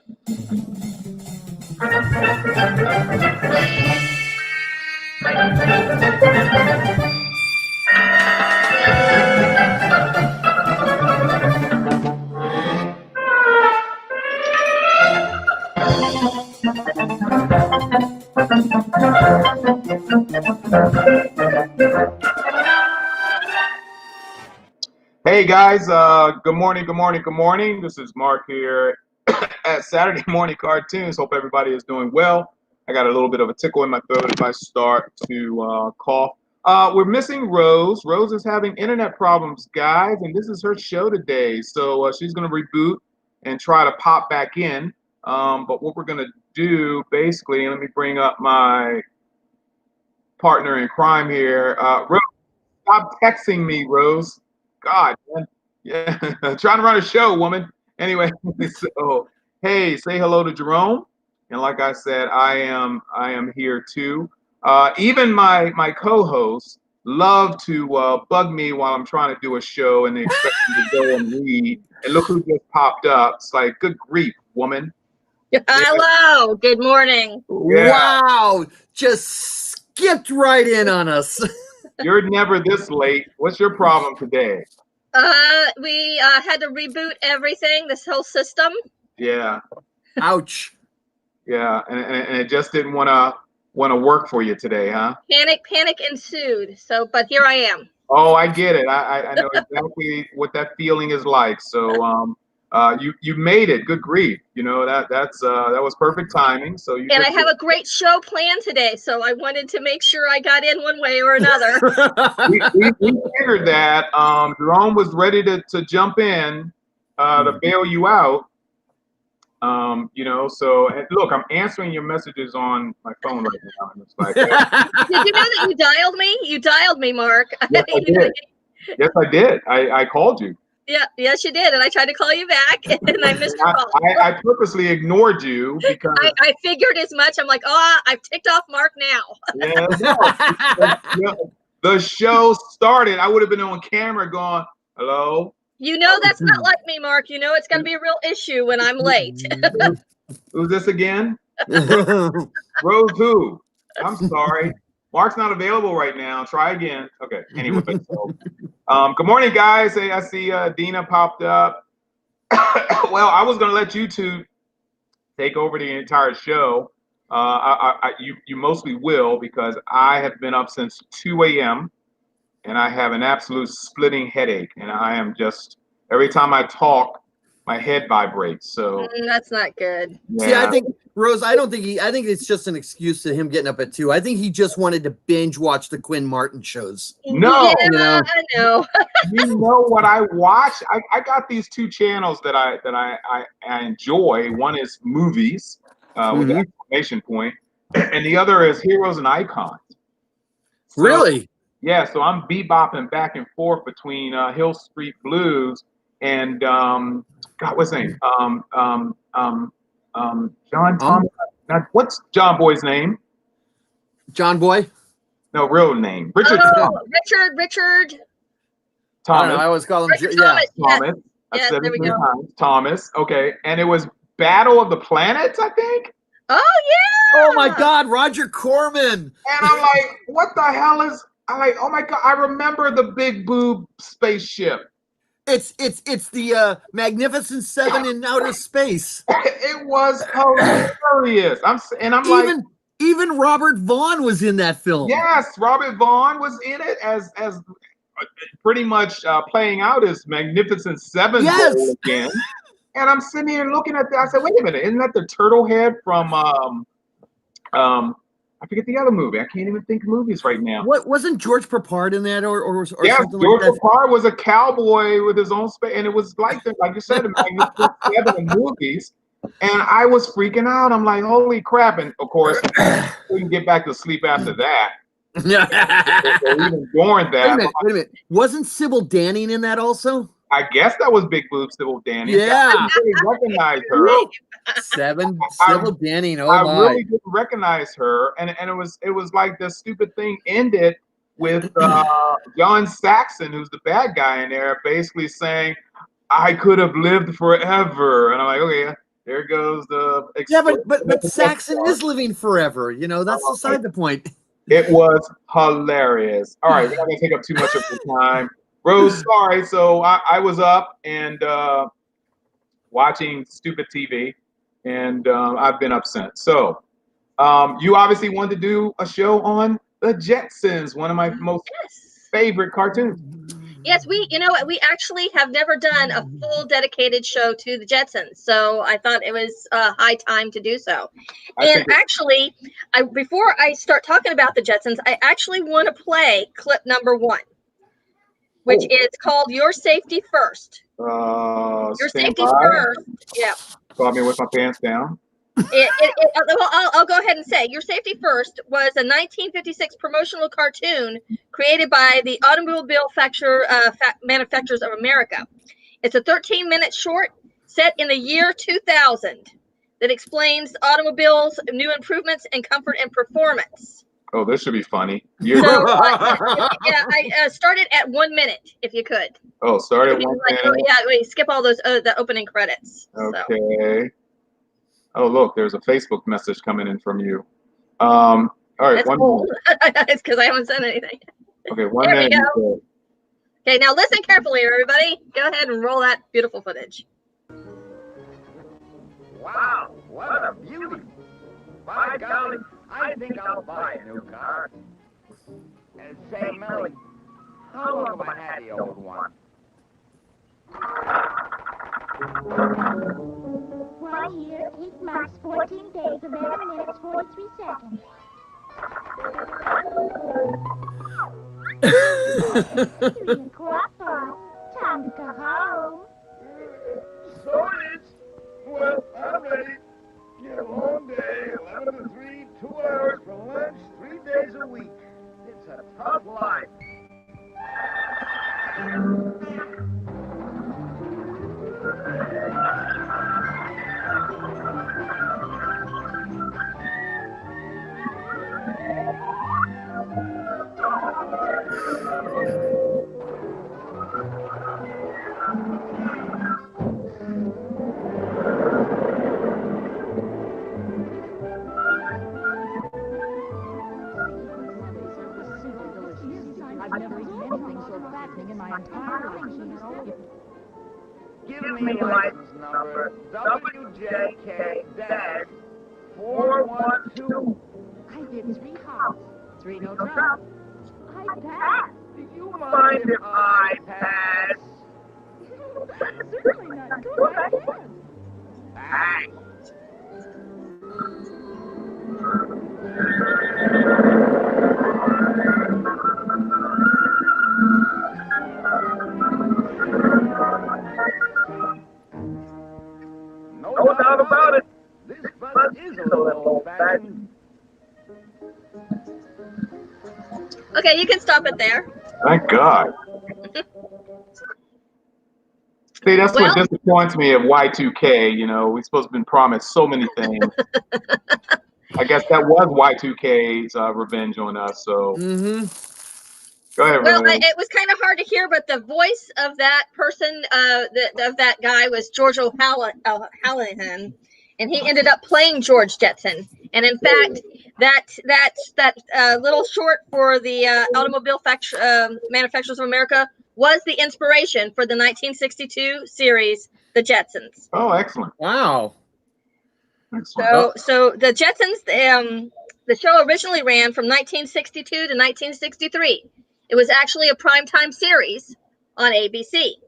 Hey guys, good morning, good morning, good morning. This is Mark here at Saturday Morning Cartoons. Hope everybody is doing well. I got a little bit of a tickle in my throat if I start to cough. We're missing Rose. Rose is having internet problems, guys, and this is her show today. So she's going to reboot and try to pop back in. But what we're going to do, basically, let me bring up my partner in crime here. Rose, stop texting me, Rose. God, man. Yeah, trying to run a show, woman. Anyway, so hey, say hello to Jerome. And like I said, I am here too. Even my co-hosts love to bug me while I'm trying to do a show, and they expect me to go and read. And look who just popped up. It's like, good grief, woman. Hello, good morning. Yeah. Wow, just skipped right in on us. You're never this late. What's your problem today? We had to reboot everything, this whole system. Yeah. Ouch. Yeah, and it just didn't want to work for you today, huh? Panic ensued. So, but here I am. Oh, I get it. I know exactly what that feeling is like. So, you made it. Good grief. You know that was perfect timing. So you. And I have a great show planned today, so I wanted to make sure I got in one way or another. we figured that Jerome was ready to jump in to bail you out. You know, so look, I'm answering your messages on my phone right now. And it's like, did you know that you dialed me? You dialed me, Mark. Yes, I did. Yes, I did. I called you. Yeah, yes, you did, and I tried to call you back, and I missed your call. I purposely ignored you because I figured as much. I'm like, oh, I've ticked off Mark now. Yeah, the show started. I would have been on camera going, hello. You know that's not like me, Mark. You know it's going to be a real issue when I'm late. Who's this again? Rose who? I'm sorry. Mark's not available right now. Try again. Okay. Anyway, so, good morning, guys. Hey, I see Dina popped up. Well, I was going to let you two take over the entire show. You mostly will, because I have been up since 2 a.m. and I have an absolute splitting headache, and I am just, every time I talk, my head vibrates. So that's not good. Yeah. See, I think Rose, I think it's just an excuse to him getting up at 2. I think he just wanted to binge watch the Quinn Martin shows. No, yeah, I know. You know what I watch? I got these 2 channels that I enjoy. One is movies with an exclamation point, and the other is Heroes and Icons. So, really? Yeah, so I'm bebopping back and forth between Hill Street Blues and God, what's his name? John Thomas. What's John Boy's name? John Boy? No, real name. Richard. Richard. Thomas. I always call him. Thomas. Thomas. I said it 3 times. Thomas. Okay, and it was Battle of the Planets, I think. Oh yeah. Oh my God, Roger Corman. And I'm like, what the hell is? I'm like, oh my God, I remember the big boob spaceship. It's the Magnificent Seven in outer space. It was hilarious. Even Robert Vaughn was in that film. Yes, Robert Vaughn was in it as pretty much playing out his Magnificent Seven role again. And I'm sitting here looking at that. I said, wait a minute, isn't that the turtle head from I forget the other movie. I can't even think of movies right now. What wasn't George Peppard in that, or yeah, something George like that? Peppard was a cowboy with his own space, and it was like you said, the Magnificent Seven movies. And I was freaking out. I'm like, holy crap! And of course, we can get back to sleep after that. Even during that, wait a minute. Wasn't Sybil Danning in that also? I guess that was Big Boob Sybil Danning. Yeah, I really recognized her. Sybil Danning. Oh I my! really didn't recognize her, and it was like the stupid thing ended with John Saxon, who's the bad guy in there, basically saying, "I could have lived forever," and I'm like, okay, There goes the. Yeah, but Saxon is living forever. You know, that's beside the point. It was hilarious. All right, we're not gonna take up too much of your time. Rose, sorry. So I was up and watching stupid TV, and I've been up since. So you obviously wanted to do a show on the Jetsons, one of my most favorite cartoons. Yes, we actually have never done a full dedicated show to the Jetsons, so I thought it was high time to do so. And actually, before I start talking about the Jetsons, I actually want to play clip number 1, which is called "Your Safety First." Your safety first. Yeah. Caught me with my pants down. I'll go ahead and say Your Safety First was a 1956 promotional cartoon created by the Automobile Manufacturers of America. It's a 13-minute short set in the year 2000 that explains automobiles, new improvements in comfort and performance. Oh, this should be funny. I started at 1 minute, if you could. Oh, start at 1 minute. Wait, skip all those the opening credits. Okay. So. Oh, look, there's a Facebook message coming in from you. All right, That's cool. It's because I haven't said anything. Okay, 1 minute. There we go. Okay, now listen carefully, everybody. Go ahead and roll that beautiful footage. Wow, what a beauty. By golly, I think I'll buy a new car. And say, Millie, how long have I had the old one? Why, here, it marks 14 days, 11 minutes, 43 seconds. Time to go home. So it is. Well, I'm ready. Get a long day, 11 to 3, 2 hours for lunch, 3 days a week. It's a tough life. I've never eaten anything so fattening in my entire life. Give me license number WJK-412. I did 3 hops, 3 no trouble. I passed. Do you mind if I pass? Certainly not. Go right ahead. Thanks. No doubt about it. This bus is a little old-fashioned. Okay, you can stop it there. Thank God. See, that's what disappoints me of Y2K. You know, we're supposed to have been promised so many things. I guess that was Y2K's revenge on us. So, Go ahead, well, Renee. it was kind of hard to hear, but the voice of that person, of that guy, was George O'Halloran, and he ended up playing George Jetson. And in fact, that little short for the Automobile Manufacturers of America was the inspiration for the 1962 series, The Jetsons. Oh, excellent. Wow. Excellent. So the Jetsons, the show originally ran from 1962 to 1963. It was actually a primetime series on ABC.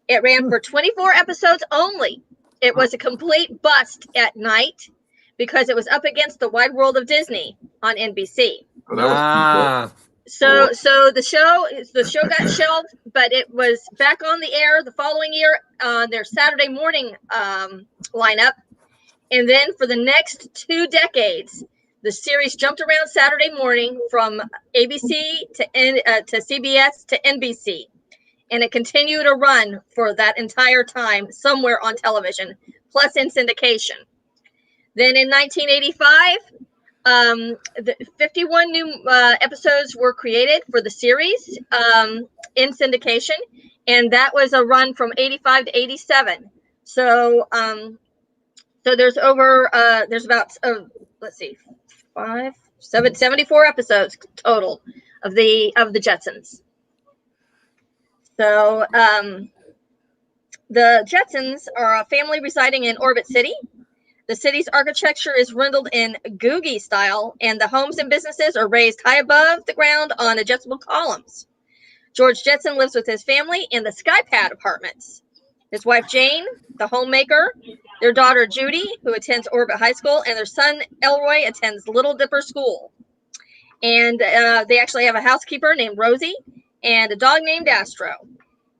It ran for 24 episodes only. It was a complete bust at night because it was up against The Wide World of Disney on NBC. So the show got shelved, but it was back on the air the following year on their Saturday morning lineup. And then for the next 2 decades, the series jumped around Saturday morning from ABC to CBS to NBC. And it continued to run for that entire time somewhere on television, plus in syndication. Then in 1985, the 51 new episodes were created for the series in syndication, and that was a run from 85 to 87. So So there's there's about, let's see, 74 episodes total of the Jetsons. So the Jetsons are a family residing in Orbit City. The city's architecture is rendered in Googie style, and the homes and businesses are raised high above the ground on adjustable columns. George Jetson lives with his family in the Skypad apartments. His wife Jane, the homemaker, their daughter Judy, who attends Orbit High School, and their son Elroy attends Little Dipper School. And they actually have a housekeeper named Rosie and a dog named Astro.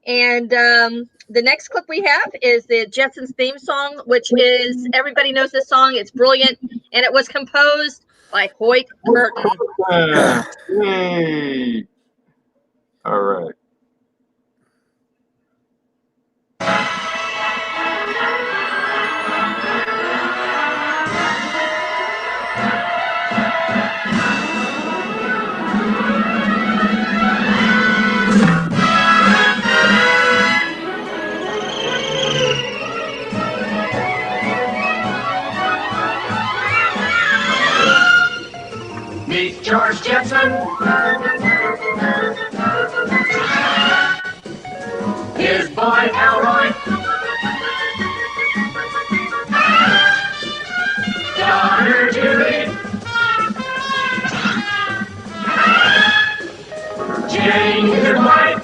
And the next clip we have is the Jetsons theme song, which is, everybody knows this song. It's brilliant. And it was composed by Hoyt Curtin. Yay. All right. Meet George Jetson. His boy Elroy. Daughter Judy. Jane, his wife.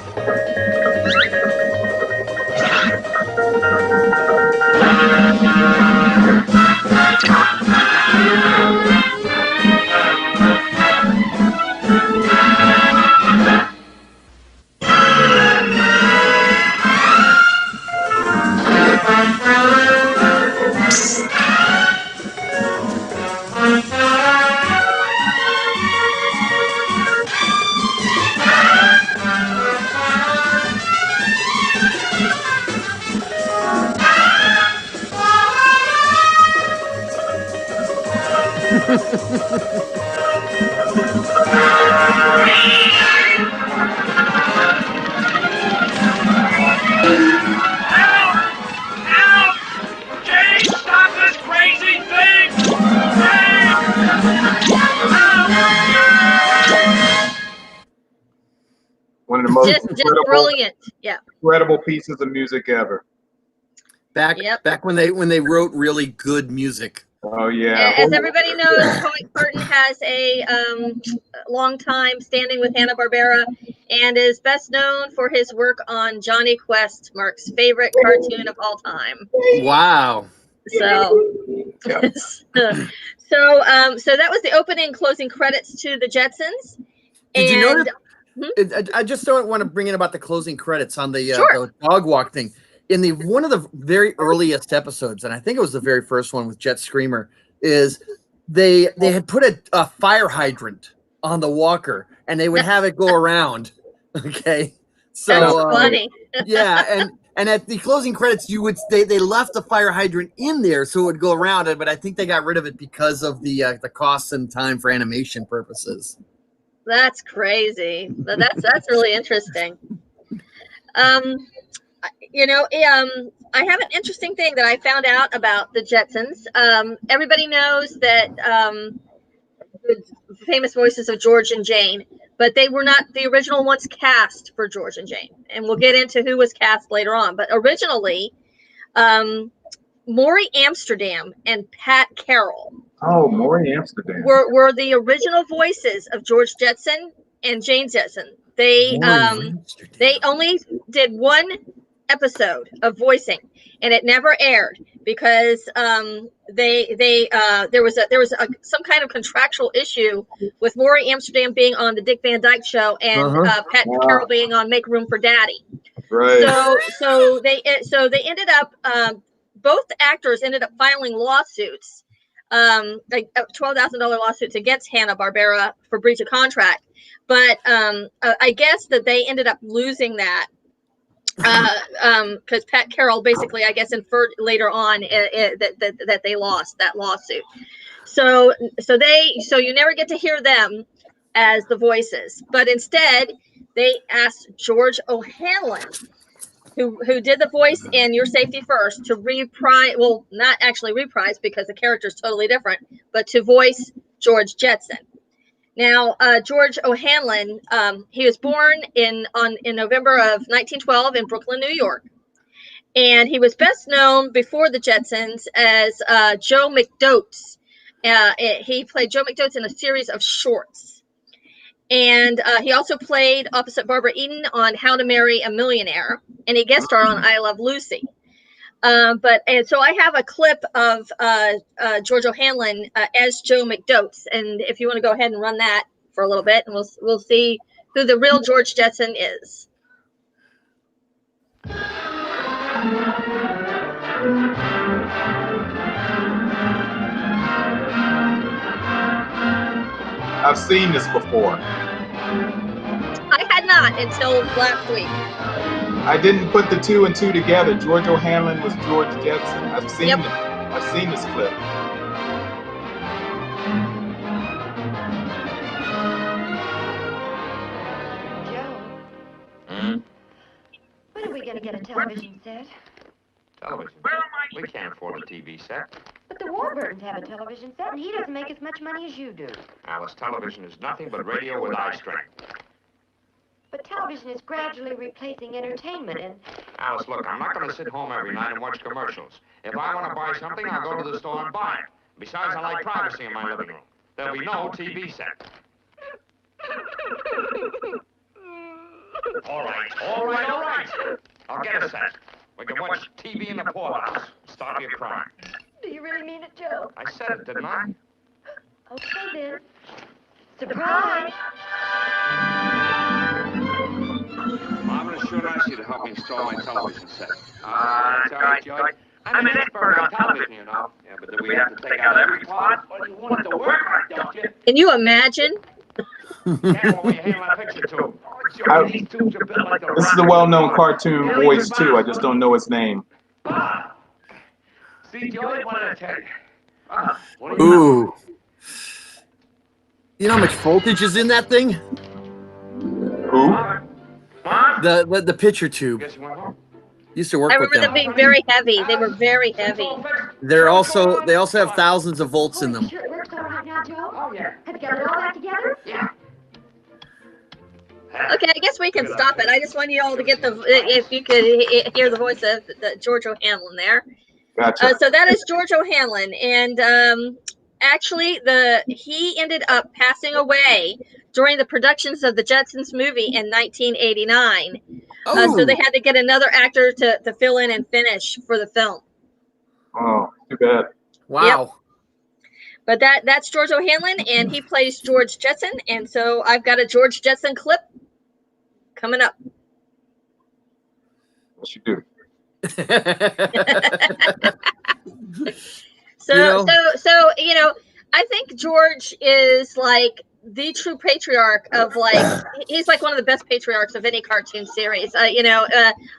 One of the most Just brilliant. Yeah. incredible pieces of music ever. Back when they wrote really good music. Oh yeah. As everybody knows, Hoyt Curtin has a long time standing with Hanna-Barbera and is best known for his work on Johnny Quest, Mark's favorite cartoon of all time. Wow. So, Yeah. so that was the opening and closing credits to the Jetsons. Did you And notice? I just don't want to bring in about the closing credits on the, Sure. the dog walk thing. In the one of the very earliest episodes, and I think it was the very first one with Jet Screamer, is they had put a fire hydrant on the walker, and they would have it go around. Okay, so that's funny. yeah, and at the closing credits, they left the fire hydrant in there so it would go around it, but I think they got rid of it because of the costs and time for animation purposes. That's crazy. But that's really interesting. I have an interesting thing that I found out about the Jetsons. Everybody knows that the famous voices of George and Jane, but they were not the original ones cast for George and Jane. And we'll get into who was cast later on. But originally, Maury Amsterdam and Pat Carroll. Oh, Maury Amsterdam. Were the original voices of George Jetson and Jane Jetson. They only did one episode of voicing, and it never aired because there was some kind of contractual issue with Maury Amsterdam being on the Dick Van Dyke Show and Pat Carroll being on Make Room for Daddy. Right. So they ended up both actors ended up filing lawsuits, like $12,000 lawsuits against Hanna-Barbera for breach of contract. But I guess that they ended up losing that because Pat Carroll basically, I guess, inferred later on that they lost that lawsuit. So you never get to hear them as the voices, but instead they asked George O'Hanlon, who did the voice in Your Safety First, to reprise, well, not actually reprise because the character is totally different, but to voice George Jetson. Now, George O'Hanlon, he was born in November of 1912 in Brooklyn, New York. And he was best known before the Jetsons as Joe McDotes. He played Joe McDotes in a series of shorts. And he also played opposite Barbara Eden on How to Marry a Millionaire. And he guest starred on I Love Lucy. And so I have a clip of George O'Hanlon as Joe McDotes. And if you want to go ahead and run that for a little bit, and we'll see who the real George Jetson is. I've seen this before. I had not until last week. I didn't put the 2 and 2 together. George O'Hanlon was George Jetson. I've seen Yep. it. I've seen this clip. Joe, when are we going to get a television set? Television? We can't afford a TV set. But the Warburtons have a television set, and he doesn't make as much money as you do. Alice, television is nothing but radio with eye strength. But television is gradually replacing entertainment, and Alice, look, I'm not going to sit home every night and watch commercials. If I want to buy something, I'll go to the store and buy it. Besides, I like privacy in my living room. There'll be no TV set. All right. I'll get a set. We can watch TV in the poorhouse. Stop your crying. do you really mean it, Joe? I said it, didn't I? Okay, then. Surprise! Marvin sure nice of you to help me install my television set. That's all right, Joe. I'm an expert on television, you know. Yeah, but do we have to take out every part? Well, you want it to work right, don't you? Can you imagine? Careful when you hand my picture to him. Joe, these tubes are built like the This is a well-known cartoon voice too. I just don't know his name. See, Joe, I wanted to tell you. What do you Ooh. You know how much voltage is in that thing? Who? The picture tube. Guess you went home? Used to work I with remember them them. being very heavy. They were very heavy. They also have thousands of volts in them. Sure it works all right now, Joe? Oh, yeah. Have you got it all back together? Yeah. Okay, I guess we can stop it. I just want you all to get if you could hear the voice of George O'Hanlon there. Gotcha. So that is George O'Hanlon, and actually, he ended up passing away during the productions of the Jetsons movie in 1989. So they had to get another actor to fill in and finish for the film. Oh, too bad. Wow. Yep. But that's George O'Hanlon, and he plays George Jetson. And so I've got a George Jetson clip coming up. Yes, you do. So I think George is like the true patriarch of he's like one of the best patriarchs of any cartoon series.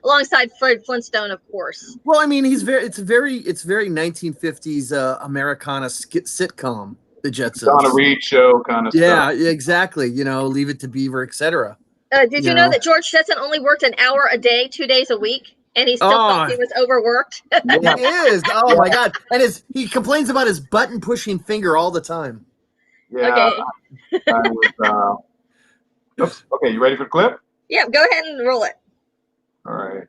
Alongside Fred Flintstone, of course. Well, I mean, it's very 1950s Americana sitcom, the Jetsons. Donna Reed show kind of Yeah, stuff. exactly. Leave It to Beaver, etc. Did you know that George Jetson only worked an hour a day, 2 days a week? And he still thought he was overworked. It is. Oh my God! And he complains about his button pushing finger all the time. Yeah. Okay. Oops. Okay, you ready for the clip? Yeah, go ahead and roll it. All right.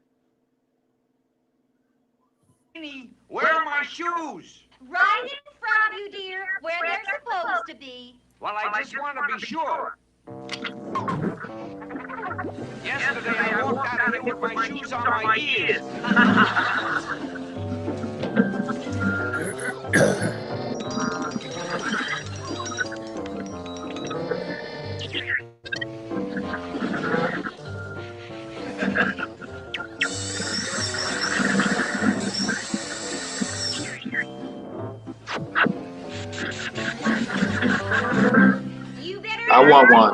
Where are my shoes? Right in front of you, dear, where they're supposed to be. Well, I just want to be sure. Yesterday I walked out of here with my shoes on my ears. You better I want one.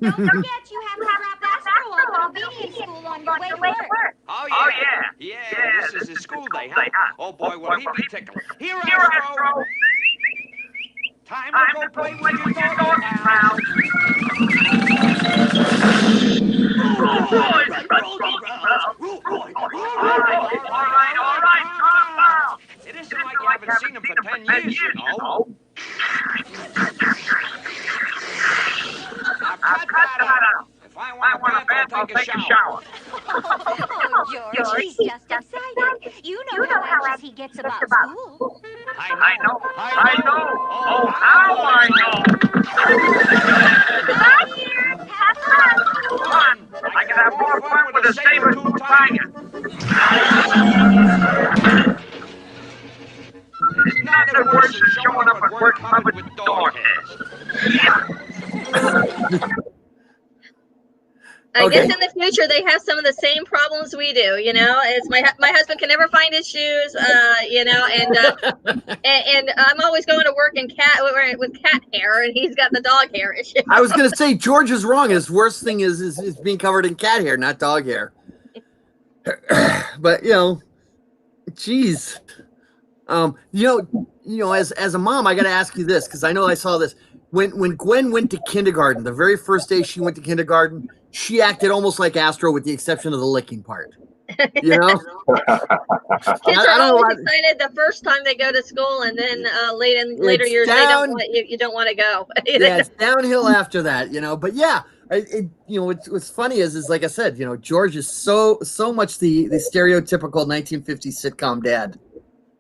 Don't forget you have to drop Astro on the convenience school on your way to work. Oh, yeah. Yeah, this is his school day, huh? Oh, boy, will he be tickled. Here, Astro. Time to go play with your daughter now. It isn't like you haven't seen him for 10 years, you know. Now cut that out. If I want a bath, I'll take a shower. Oh, George, he's just excited. You know how anxious he gets about school. I know. Oh, how I know. Bye, dear. Have fun. I can have more fun with a saber-tooth tiger. Nothing worse than showing up at work covered with dog hairs. I guess in the future they have some of the same problems we do. You know, it's my husband can never find his shoes. You know, and I'm always going to work in with cat hair, and he's got the dog hair issue. I was gonna say George is wrong. His worst thing is being covered in cat hair, not dog hair. But you know, geez, you know, as a mom, I got to ask you this because I know I saw this when Gwen went to kindergarten. The very first day she went to kindergarten, she acted almost like Astro, with the exception of the licking part. You know, kids are always excited the first time they go to school, and then later years you don't want to go. Yeah, it's downhill after that. You know, but yeah. You know, what's funny is like I said, you know, George is so much the stereotypical 1950s sitcom dad.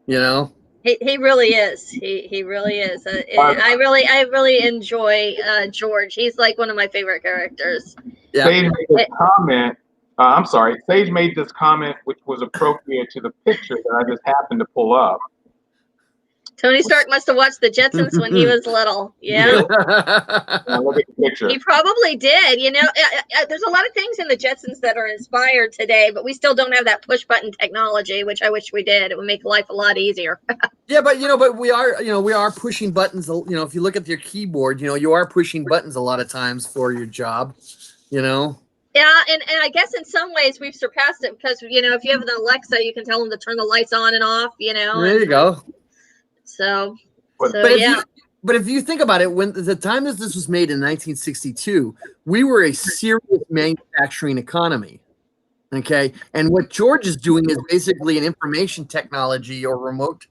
You know, he really is. He really is. I really enjoy George. He's like one of my favorite characters. Yeah. Sage made this comment. I'm sorry. Sage made this comment, which was appropriate to the picture that I just happened to pull up. Tony Stark must have watched the Jetsons when he was little. Yeah. Look at the picture. He probably did. You know, there's a lot of things in the Jetsons that are inspired today, but we still don't have that push button technology, which I wish we did. It would make life a lot easier. Yeah, but we are pushing buttons. You know, if you look at your keyboard, you know, you are pushing buttons a lot of times for your job. You know. Yeah, and I guess in some ways we've surpassed it because, you know, if you have an Alexa, you can tell them to turn the lights on and off. You know. There you go. But if you think about it, when the time that this was made in 1962, we were a serious manufacturing economy. Okay, and what George is doing is basically an information technology or remote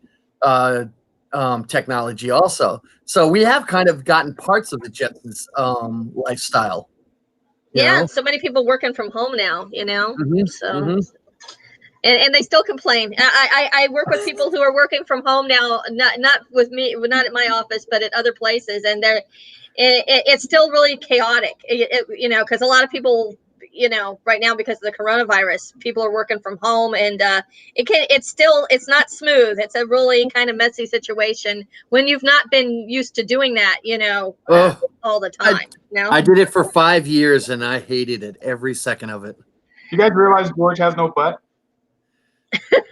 technology also. So we have kind of gotten parts of the Jetsons lifestyle. Yeah, know? So many people working from home now, you know. Mm-hmm. And they still complain. I work with people who are working from home now, not with me, not at my office, but at other places, and it's still really chaotic. You know, because a lot of people, you know, right now because of the coronavirus, people are working from home, and it's not smooth. It's a really kind of messy situation when you've not been used to doing that, you know, all the time. I did it for 5 years, and I hated it every second of it. You guys realize George has no butt?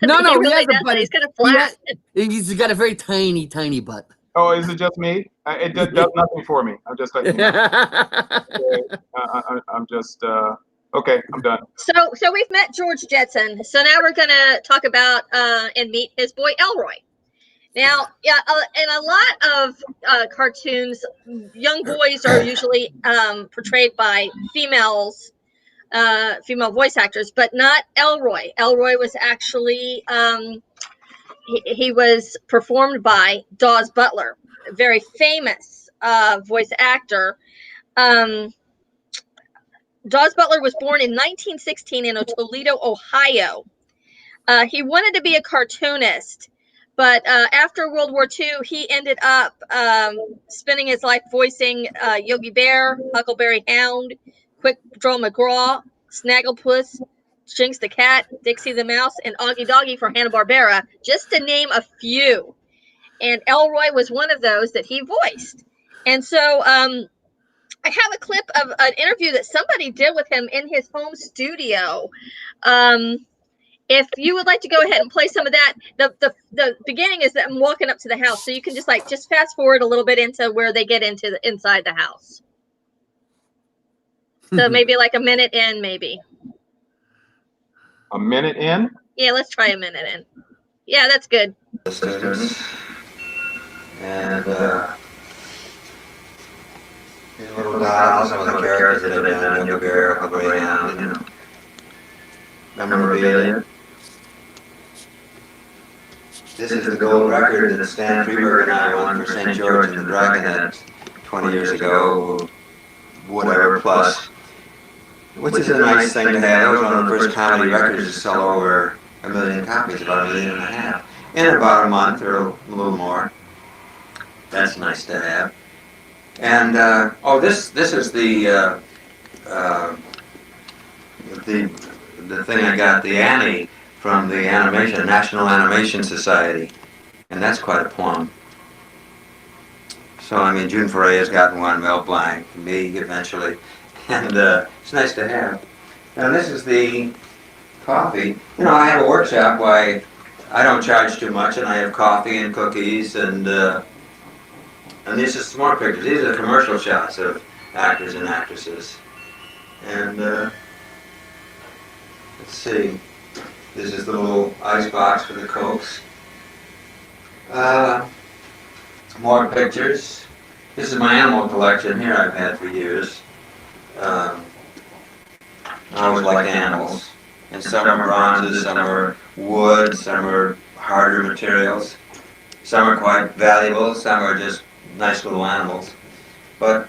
No, he he has a butt. He's kind of flat. He's got a very tiny butt. Oh, is it just me? It just does nothing for me. I'm just letting you know. I'm just okay. I'm done. So we've met George Jetson. So now we're gonna talk about and meet his boy Elroy. Now, in a lot of cartoons, young boys are usually portrayed by female voice actors, but not Elroy. Elroy was actually he was performed by Daws Butler, a very famous voice actor. Daws Butler was born in 1916 in Toledo, Ohio. He wanted to be a cartoonist, but after World War II, he ended up spending his life voicing Yogi Bear, Huckleberry Hound, Quick Draw McGraw, Snagglepuss, Jinx the Cat, Dixie the Mouse, and Augie Doggie for Hanna-Barbera, just to name a few. And Elroy was one of those that he voiced. And so I have a clip of an interview that somebody did with him in his home studio. If you would like to go ahead and play some of that, the beginning is that I'm walking up to the house, so you can just fast forward a little bit into where they get into inside the house. So maybe like a minute in, maybe. A minute in? Yeah, let's try a minute in. Yeah, that's good. Students. And These little dolls, some of the characters that I've done, Yoga Bear, Uncle Greyhound, you know. Memorabilia. This is the gold record that Stan Freberg and I won for St. George and the Dragonettes 20 years ago, whatever, plus. Which is a nice thing to have. That was one of the first comedy records to sell over 1 million copies, about 1.5 million, in about a month or a little more. That's nice to have. And this is the thing I got, the Annie from the National Animation Society, and that's quite a plum. So I mean, June Foray has gotten one, Mel Blanc, me eventually, and it's nice to have. And this is the coffee. You know, I have a workshop where I don't charge too much, and I have coffee and cookies, and these are some more pictures. These are commercial shots of actors and actresses. And let's see. This is the little ice box for the Cokes. More pictures. This is my animal collection here I've had for years. I always liked animals. And some are bronzes, some are wood, some are harder materials. Some are quite valuable, some are just nice little animals. But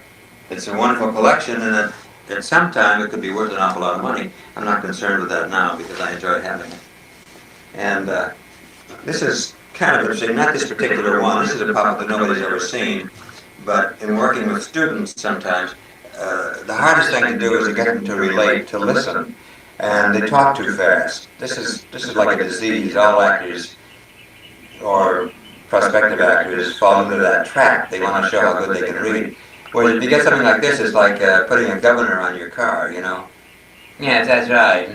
it's a wonderful collection, and at some time it could be worth an awful lot of money. I'm not concerned with that now because I enjoy having it. And this is kind of interesting, not this particular one. This is a puppet that nobody's ever seen. But in working with students sometimes, the hardest thing to do is to get them to relate, to listen. And they talk too fast. This is like a disease. All actors or prospective actors fall into that trap. They want to show how good they can read. Whereas if you get something like this, it's like putting a governor on your car, you know. Yes, that's right.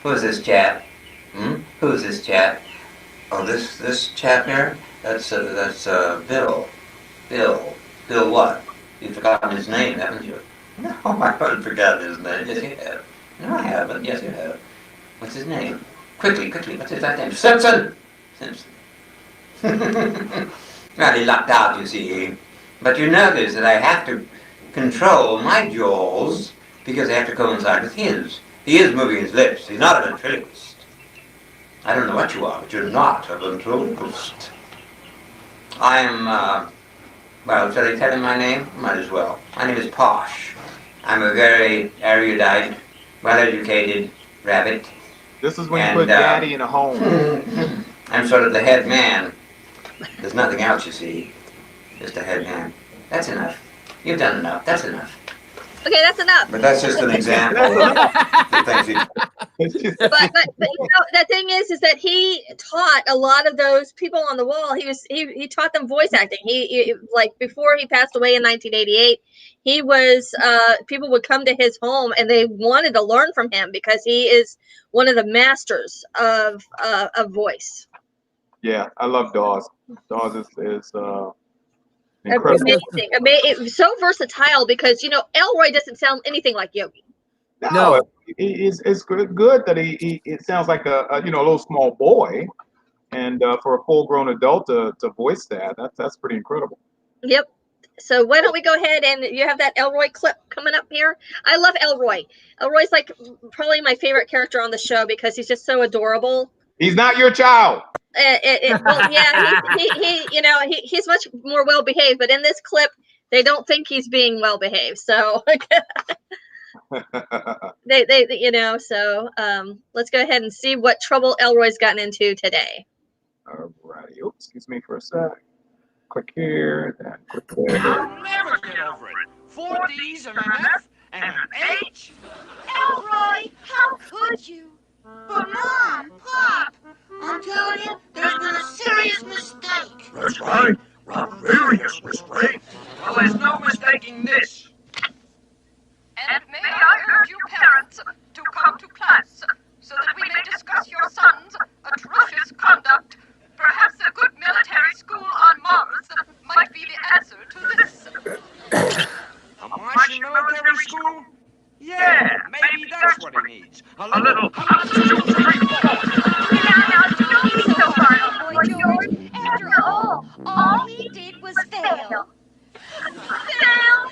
Who's this chap? Who's this chap? Oh, this chap here? That's Bill. Bill what? You've forgotten his name, haven't you? No, I haven't forgotten his name. Yes, you have. No, I haven't. Yes, you have. What's his name? Quickly. What's his last name? Simpson. Well, he lucked out, you see. But you notice that I have to control my jaws because they have to coincide with his. He is moving his lips. He's not a ventriloquist. I don't know what you are, but you're not a ventriloquist. I'm, well, shall I tell him my name? Might as well. My name is Posh. I'm a very erudite, well-educated rabbit. This is when you put Daddy in a home. I'm sort of the head man. There's nothing else, you see. Just a head man. That's enough. You've done enough. That's enough. Okay, that's enough. But that's just an example of the things he... But you know, the thing is that he taught a lot of those people on the wall. He taught them voice acting. He like before he passed away in 1988, he was people would come to his home and they wanted to learn from him because he is one of the masters of voice. Yeah, I love Dawes. Dawes is incredible. Amazing. It was so versatile because, you know, Elroy doesn't sound anything like Yogi. No. It's good that it sounds like a little small boy, and for a full-grown adult to voice that's pretty incredible. Yep. So why don't we go ahead and you have that Elroy clip coming up here? I love Elroy. Elroy's like probably my favorite character on the show because he's just so adorable. He's not your child. Well, yeah, he's much more well behaved, but in this clip, they don't think he's being well behaved. So let's go ahead and see what trouble Elroy's gotten into today. All righty. Oops, excuse me for a sec. Click here, then click there. I'll never get over it. 4 D's and an F and an H. Elroy, how could you? But Mom, Pop, I'm telling you, there's been a serious mistake. That's right. A serious mistake. Well, there's no mistaking this. And may I urge you parents to come to class so that we may discuss your son's atrocious conduct. Perhaps a good military school on Mars might be the answer to this. A Martian military school? Yeah, maybe that's what he needs. A little Now, don't be so hard, Boy George, after all he did was fail. Fail?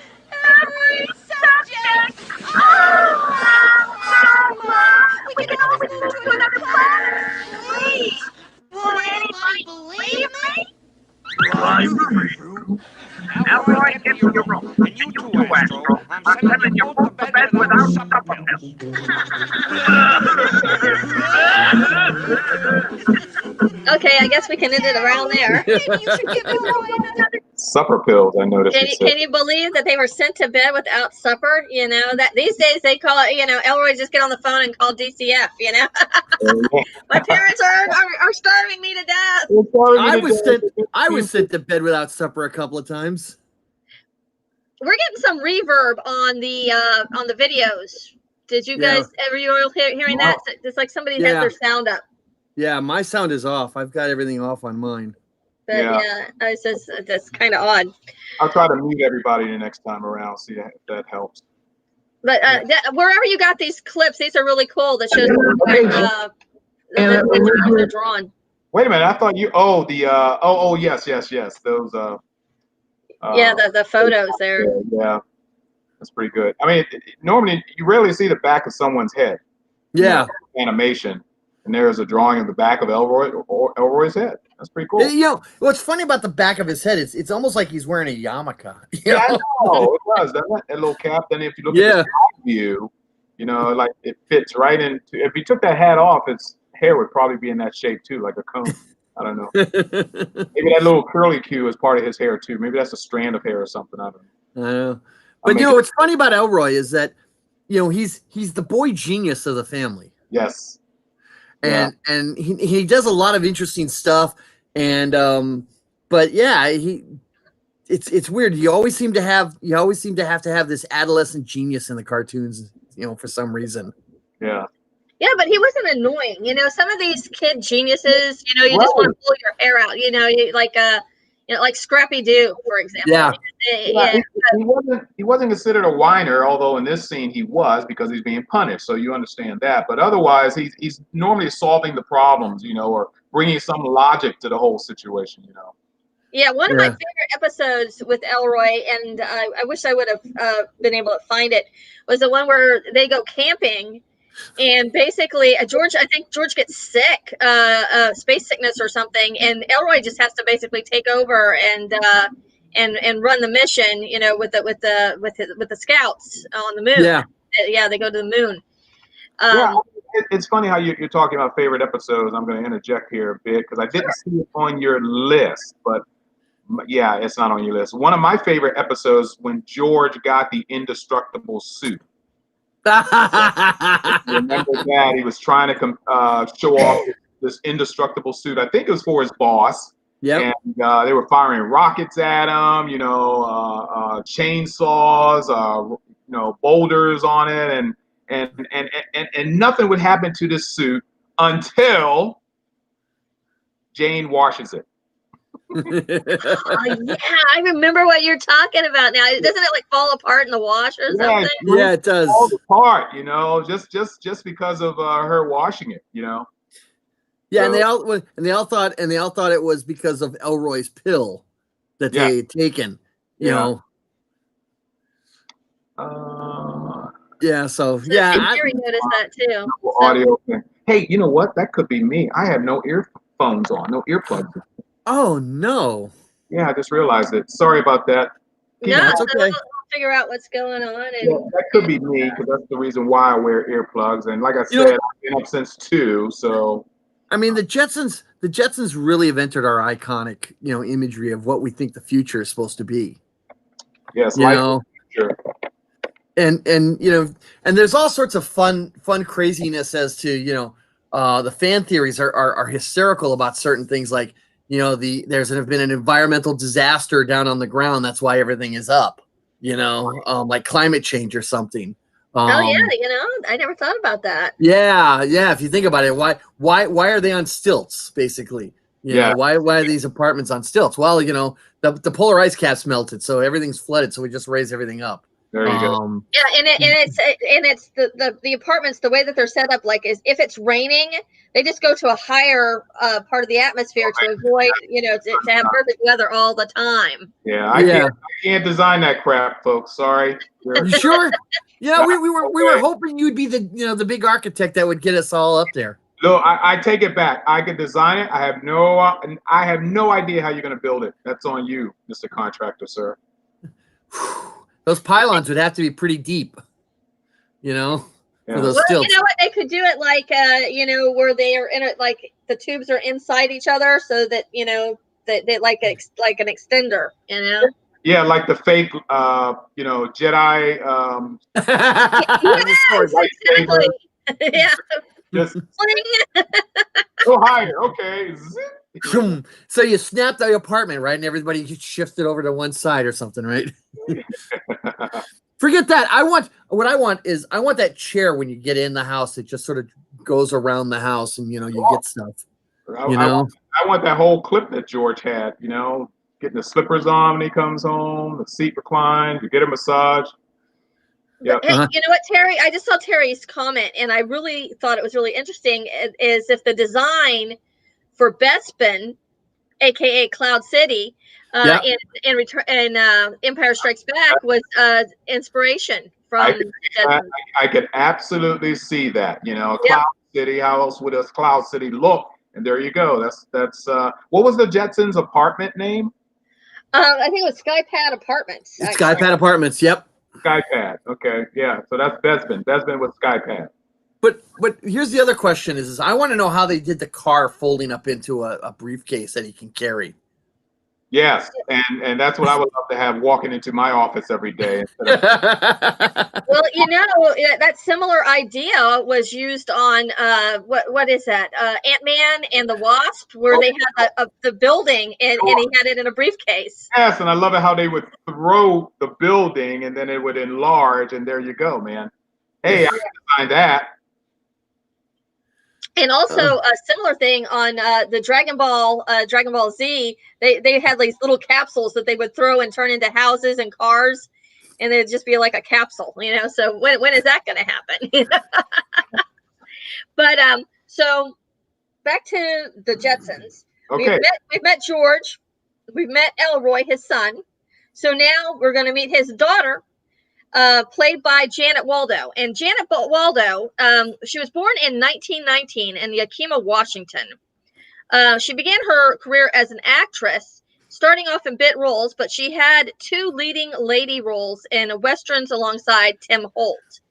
Okay, I guess we can end it around there. Maybe you should give Elroy another. Supper pills, I noticed. Can you believe that they were sent to bed without supper? You know, that these days they call it, you know, Elroy just get on the phone and call DCF, you know. My parents are starving me to death. I was sent to bed without supper a couple of times. We're getting some reverb on the videos. Did you guys ever you all hearing that? It's like somebody has their sound up. Yeah, my sound is off. I've got everything off on mine. But it's just that's kind of odd. I'll try to mute everybody the next time around. See if that helps. But wherever you got these clips, these are really cool. That shows they're drawn. Wait a minute, I thought you. Oh, the yes. Those. The photos there. Yeah, that's pretty good. I mean, normally you rarely see the back of someone's head. Yeah. Animation, and there's a drawing of the back of Elroy's head. That's pretty cool. You know, what's funny about the back of his head is it's almost like he's wearing a yarmulke. Yeah, I know. It does, doesn't it? That little cap. Then if you look at the side view, you know, like it fits right into. If you took that hat off, its hair would probably be in that shape too, like a cone. I don't know. Maybe that little curly Q is part of his hair too. Maybe that's a strand of hair or something. I don't know. I know. But you know what's funny about Elroy is that, you know, he's the boy genius of the family. Yes. And he does a lot of interesting stuff. And but yeah, it's weird. You always seem to have this adolescent genius in the cartoons, you know, for some reason. Yeah. Yeah, but he wasn't annoying. You know, some of these kid geniuses, you know, you just want to pull your hair out. You know, like Scrappy Doo, for example. Yeah. He wasn't considered a whiner, although in this scene he was because he's being punished. So you understand that. But otherwise, he's normally solving the problems, you know, or bringing some logic to the whole situation, you know. Yeah, one of my favorite episodes with Elroy, and I wish I would have been able to find it, was the one where they go camping. And basically, I think George gets sick, space sickness or something, and Elroy just has to basically take over and run the mission, you know, with the scouts on the moon. Yeah, they go to the moon. It's funny how you're talking about favorite episodes. I'm going to interject here a bit because I didn't see it on your list, but yeah, it's not on your list. One of my favorite episodes when George got the indestructible suit. Remember that he was trying to show off this indestructible suit. I think it was for his boss. Yeah. And they were firing rockets at him. You know, chainsaws. You know, boulders on it, and nothing would happen to this suit until Jane washes it. Yeah, I remember what you're talking about now. Doesn't it like fall apart in the wash or something? Yeah, it does. Fall apart, you know, just because of her washing it, you know. Yeah, so, and they all thought it was because of Elroy's pill that they had taken, you know. So Gary noticed that too. Audio thing. Hey, you know what? That could be me. I have no earphones on, no earplugs. Oh no! Yeah, I just realized it. Sorry about that. No, that's okay. We'll figure out what's going on. And, that could be me because that's the reason why I wear earplugs. And like I said, I've been up since 2. So I mean, the Jetsons really have entered our iconic, you know, imagery of what we think the future is supposed to be. Yes, you know. Sure. And you know, and there's all sorts of fun craziness as to, you know, the fan theories are hysterical about certain things, like, you know, there's been an environmental disaster down on the ground. That's why everything is up, you know, like climate change or something. Oh yeah, you know, I never thought about that. Yeah. If you think about it, why are they on stilts? Basically, you know, why are these apartments on stilts? Well, you know, the polar ice caps melted, so everything's flooded. So we just raise everything up. There you go. Yeah, and it's the apartments, the way that they're set up, like, is if it's raining, they just go to a higher part of the atmosphere to avoid, you know, to have perfect weather all the time. Yeah, I can't design that crap, folks. Sorry. You sure? Yeah, we were hoping you'd be the big architect that would get us all up there. No, I take it back. I could design it. I have no idea how you're going to build it. That's on you, Mr. Contractor, sir. Those pylons would have to be pretty deep, you know. for those Well, stills. you know what? They could do it like, where they are in it, like the tubes are inside each other, so that they like an extender. Yeah, like the fake, Jedi. Yes, exactly. Yeah. Just go higher. Okay. So you snap the apartment, right? And everybody gets shifted over to one side or something, right? Forget that. I want that chair when you get in the house. It just sort of goes around the house, and you get stuff. I want that whole clip that George had. Getting the slippers on when he comes home, the seat reclines, you get a massage. Yeah. Hey, you know what, Terry? I just saw Terry's comment, and I really thought it was really interesting. Is if the design for Bespin, aka Cloud City, in Empire Strikes Back was inspiration from. I could absolutely see that. Cloud City. How else would a Cloud City look? And there you go. That's what was the Jetsons' apartment name? I think it was Skypad Apartments. Skypad Apartments. Yep. Skypad. Okay. Yeah. So that's Bespin. Bespin with Skypad. But here's the other question: is I want to know how they did the car folding up into a briefcase that he can carry. Yes, and that's what I would love to have walking into my office every day. Well, that similar idea was used on what is that? Ant-Man and the Wasp, where they had the building and he had it in a briefcase. Yes, and I love it how they would throw the building and then it would enlarge, and there you go, man. Hey, I can find that. And also a similar thing on the Dragon Ball Z, they had these little capsules that they would throw and turn into houses and cars, and it'd just be like a capsule, So when is that going to happen? But so back to the Jetsons. Okay. We've met George, we've met Elroy, his son. So now we're going to meet his daughter, played by Janet Waldo. And Janet Waldo, she was born in 1919 in Yakima, Washington. She began her career as an actress, starting off in bit roles, but she had 2 leading lady roles in westerns alongside Tim Holt.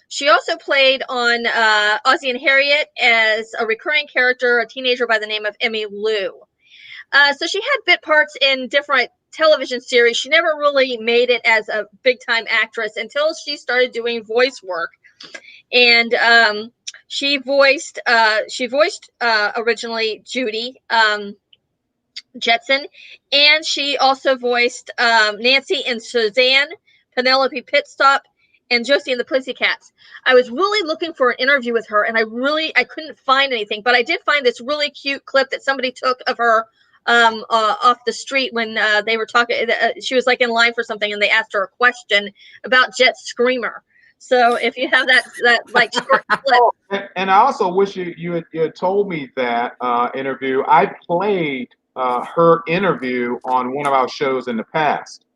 She also played on Ozzie and Harriet as a recurring character, a teenager by the name of Emmy Lou. So she had bit parts in different television series. She never really made it as a big time actress until she started doing voice work, and she voiced originally Judy Jetson, and she also voiced Nancy in Suzanne, Penelope Pitstop, and Josie and the Pussycats. I was really looking for an interview with her, and I couldn't find anything, but I did find this really cute clip that somebody took of her off the street when they were talking. She was like in line for something, and they asked her a question about Jet Screamer. So if you have that like short clip. And I also wish you had told me that interview. I played her interview on one of our shows in the past.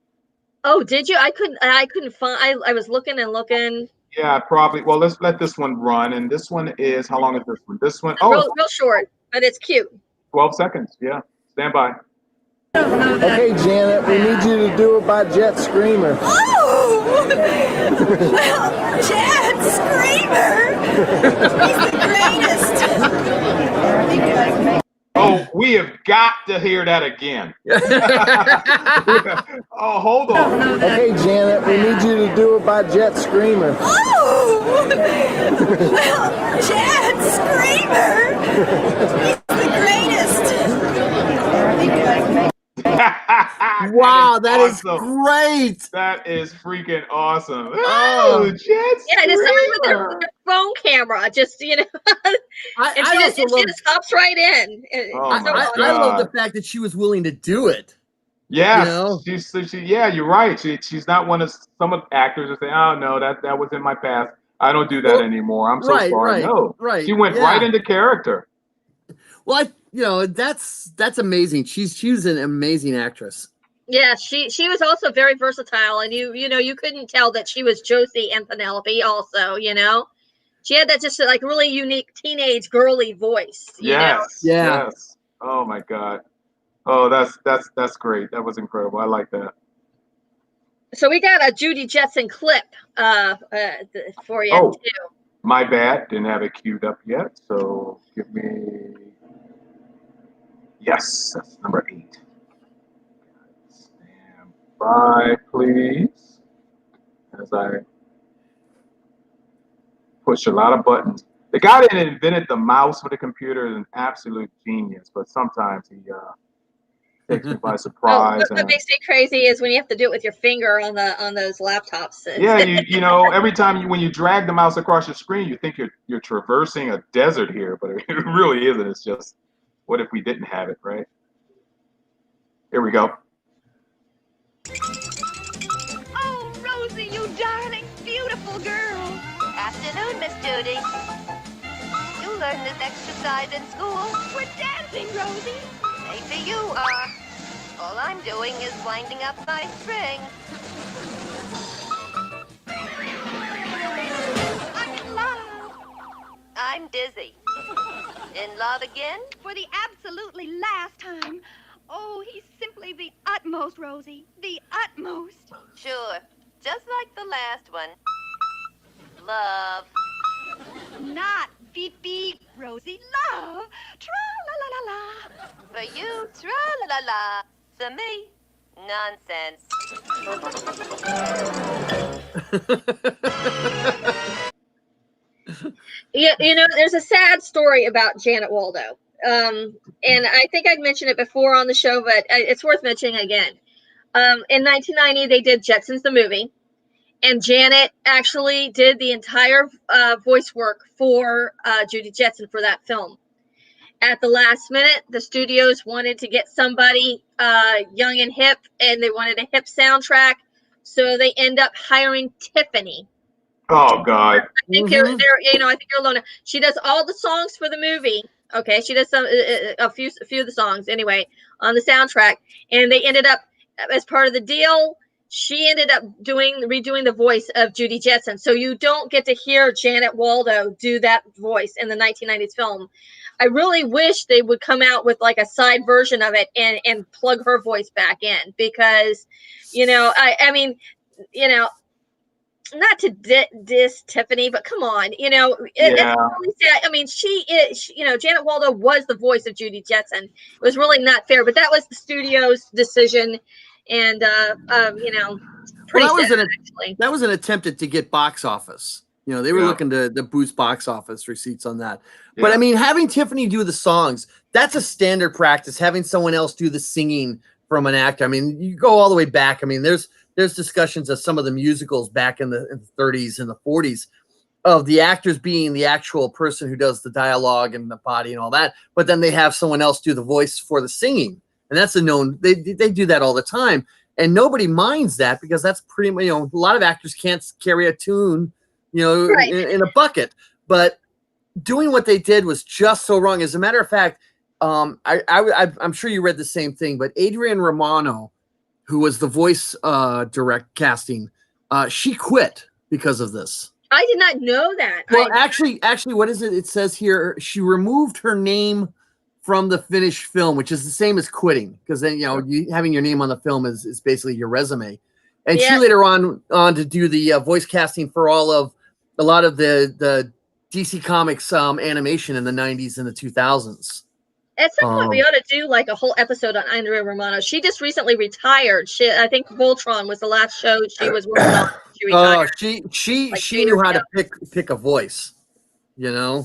Oh, did you? I couldn't find. I was looking and looking. Yeah, probably. Well, let's let this one run. And this one is, how long is this one? This one, real short, but it's cute. 12 seconds. Yeah. Stand by. Okay, Janet, we need you to do it by Jet Screamer. Oh! Well, Jet Screamer! He's the greatest! Oh, we have got to hear that again. Oh, hold on. Okay, Janet, we need you to do it by Jet Screamer. Oh! Well, Jet Screamer! He's the greatest! Wow, that is great. That is freaking awesome. Oh, Jet Yeah, just somebody with a phone camera, just and she just hops right in. I love the fact that she was willing to do it. Yeah, you're right. She's not one of some of the actors that say, "Oh no, that was in my past. I don't do that anymore. I'm so sorry." No, she went right into character. Well, that's amazing. She's an amazing actress. Yeah, she was also very versatile, and you couldn't tell that she was Josie and Penelope. Also, she had that just like really unique teenage girly voice. Yes. Oh my God. Oh, that's great. That was incredible. I like that. So we got a Judy Jetson clip for you Oh, too. my bad. Didn't have it queued up yet. So give me. Yes, that's number 8. Stand by, please. As I push a lot of buttons. The guy that invented the mouse for the computer is an absolute genius, but sometimes he takes me by surprise. What makes me crazy is when you have to do it with your finger on those laptops. Yeah, you know, every time when you drag the mouse across your screen, you think you're traversing a desert here, but it really isn't. It's just, what if we didn't have it, right? Here we go. Oh, Rosie, you darling, beautiful girl. Afternoon, Miss Judy. You learn this exercise in school. We're dancing, Rosie. Maybe you are. All I'm doing is winding up my string. I'm in love. I'm dizzy. In love again? For the absolutely last time. Oh, he's simply the utmost, Rosie. The utmost. Sure. Just like the last one. Love. Not beep beep, Rosie. Love. Tra-la-la-la-la. For you, tra-la-la-la. For me, nonsense. You know, there's a sad story about Janet Waldo. And I think I'd mentioned it before on the show, but it's worth mentioning again. In 1990, they did Jetsons the movie, and Janet actually did the entire voice work for Judy Jetson for that film. At the last minute, the studios wanted to get somebody young and hip, and they wanted a hip soundtrack, so they end up hiring Tiffany. Oh God! I think they're you know, I think you're alone. She does all the songs for the movie. Okay, she does a few of the songs anyway on the soundtrack, and they ended up, as part of the deal, she ended up redoing the voice of Judy Jetson. So you don't get to hear Janet Waldo do that voice in the 1990s film. I really wish they would come out with like a side version of it and plug her voice back in, because, you know, I mean, you know, not to diss Tiffany, but come on, you know, it's really sad. I mean, she is, you know, Janet Waldo was the voice of Judy Jetson. It was really not fair, but that was the studio's decision, and you know, pretty sad, actually. That was an attempt to get box office. You know, they were looking to boost box office receipts on that. Yeah. But I mean, having Tiffany do the songs, that's a standard practice. Having someone else do the singing from an actor. I mean, you go all the way back. I mean, there's discussions of some of the musicals back in the 30s and the 40s of the actors being the actual person who does the dialogue and the body and all that, but then they have someone else do the voice for the singing. And that's a known, they do that all the time. And nobody minds that, because that's pretty much, you know, a lot of actors can't carry a tune, you know, right, in a bucket. But doing what they did was just so wrong. As a matter of fact, I'm sure you read the same thing, but Adrienne Romano, who was the voice direct casting, she quit because of this. I did not know that. Well, actually, what is it? It says here she removed her name from the finished film, which is the same as quitting, because then, you know, having your name on the film is basically your resume. And she later on to do the voice casting for a lot of the DC Comics animation in the 90s and the 2000s. At some point, we ought to do like a whole episode on Andrea Romano. She just recently retired. I think Voltron was the last show she was working on. She retired. She knew how to pick a voice, you know.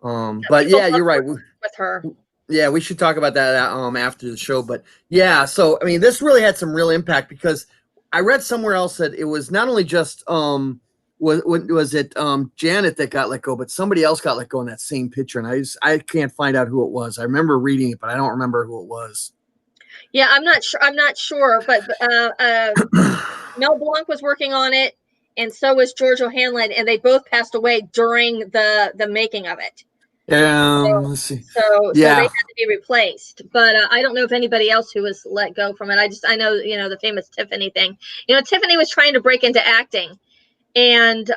But yeah, you're right. With her. Yeah, we should talk about that after the show. But yeah, so I mean, this really had some real impact, because I read somewhere else that it was not only just was it Janet that got let go, but somebody else got let go in that same picture, and I can't find out who it was. I remember reading it, but I don't remember who it was. Yeah, I'm not sure, but Mel Blanc was working on it, and so was George O'Hanlon, and they both passed away during the making of it. Let's see. So they had to be replaced, but I don't know if anybody else who was let go from it. I know, you know, the famous Tiffany thing. You know, Tiffany was trying to break into acting. And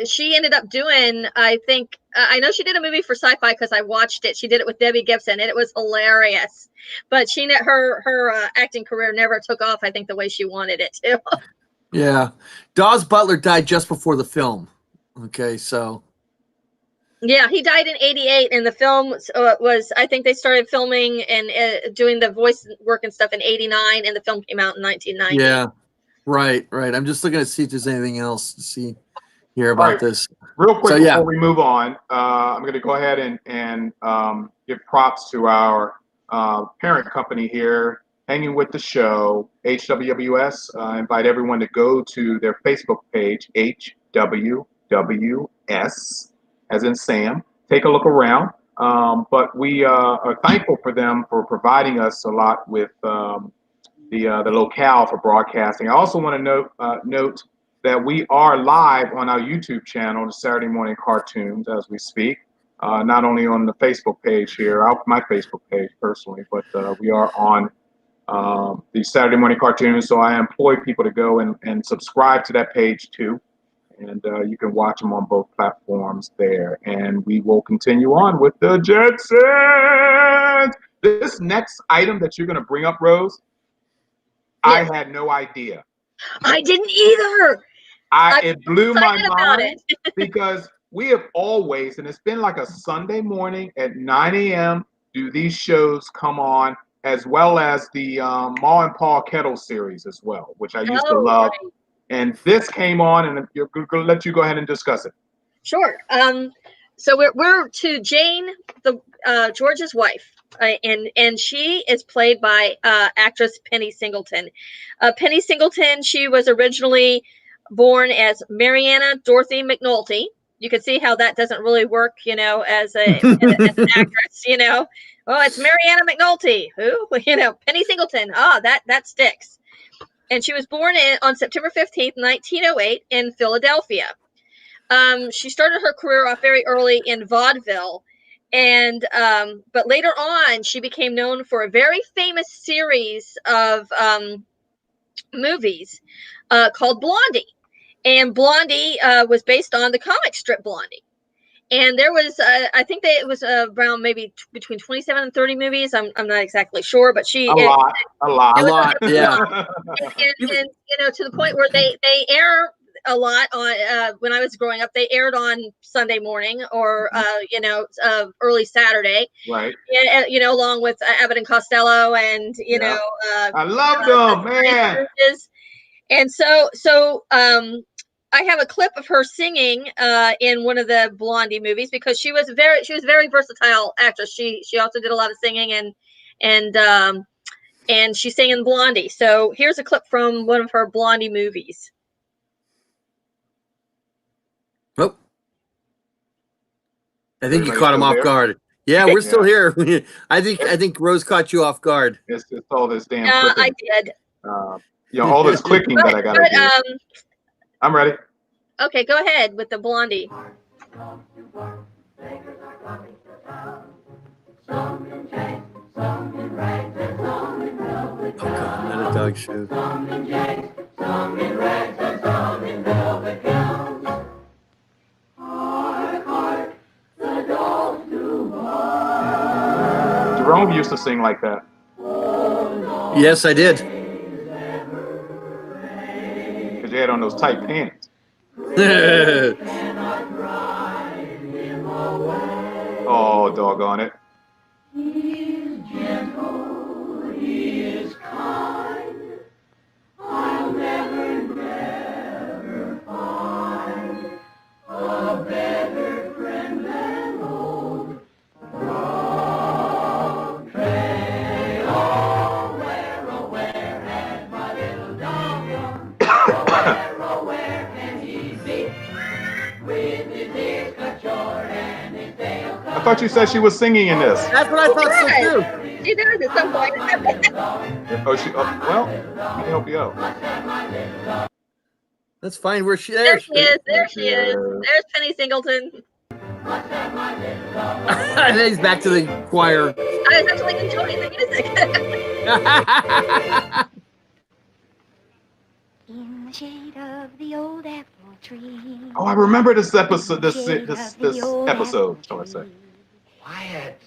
she ended up doing, I think, I know she did a movie for Sci-Fi because I watched it. She did it with Debbie Gibson, and it was hilarious. But her acting career never took off, I think, the way she wanted it to. Yeah. Dawes Butler died just before the film. Okay, so. Yeah, he died in '88, and the film was, I think they started filming and doing the voice work and stuff in '89, and the film came out in 1990. Yeah, right. I'm just looking to see if there's anything else to see here about this. Real quick, So, yeah. before we move on, I'm going to go ahead and give props to our parent company here, Hanging with the Show, HWWS. I invite everyone to go to their Facebook page, HWWS, as in Sam. Take a look around. But we are thankful for them for providing us a lot with the locale for broadcasting. I also want to note that we are live on our YouTube channel, the Saturday Morning Cartoons, as we speak. Not only on the Facebook page here, my Facebook page personally, but we are on the Saturday Morning Cartoons. So I employ people to go and subscribe to that page too. And you can watch them on both platforms there. And we will continue on with the Jetsons. This next item that you're going to bring up, Rose, I had no idea. I didn't either. It blew my mind because we have always, and it's been like a Sunday morning at 9 a.m. do these shows come on, as well as the Ma and Pa Kettle series as well, which I used to love. Right. And this came on, and you're going to let you go ahead and discuss it. Sure. So we're to Jane, George's wife. And she is played by actress Penny Singleton. Penny Singleton, she was originally born as Mariana Dorothy McNulty. You can see how that doesn't really work, as an actress, Oh, it's Mariana McNulty. Who? Penny Singleton. That sticks. And she was born on September 15th, 1908 in Philadelphia. She started her career off very early in vaudeville. And but later on, she became known for a very famous series of movies called Blondie. And Blondie was based on the comic strip Blondie. And there was, I think that it was around maybe between 27 and 30 movies. I'm not exactly sure, but a lot, yeah. And to the point where they air a lot on when I was growing up. They aired on Sunday morning or early Saturday, right? And, along with Abbott and Costello, and I love them, man. And so I have a clip of her singing in one of the Blondie movies because she was very versatile actress. She also did a lot of singing and she sang in Blondie. So here's a clip from one of her Blondie movies. Oh, I think you caught him off guard. Yeah, we're still here. I think Rose caught you off guard. It's all this damn clicking. I did. All this clicking that I got to do. I'm ready. Okay, go ahead with the Blondie. Oh God, not a dog show. Jerome used to sing like that. Yes, I did. Because you had on those tight pants. Oh, doggone it. He's gentle, he is kind. I'll never find a better friend than old Dog Tray. Oh, where has my little dog gone? Oh, where can he be? With his ears cut short and his tail cut. I thought you said she was singing in this. That's what I thought so too. She does at some point. Well, let me help you out. That's fine. There she is. There she is. There's Penny Singleton. And then he's back to the choir. I was actually enjoying the music. In the shade of the old apple tree. Oh, I remember this episode. This episode, shall I say? Quiet.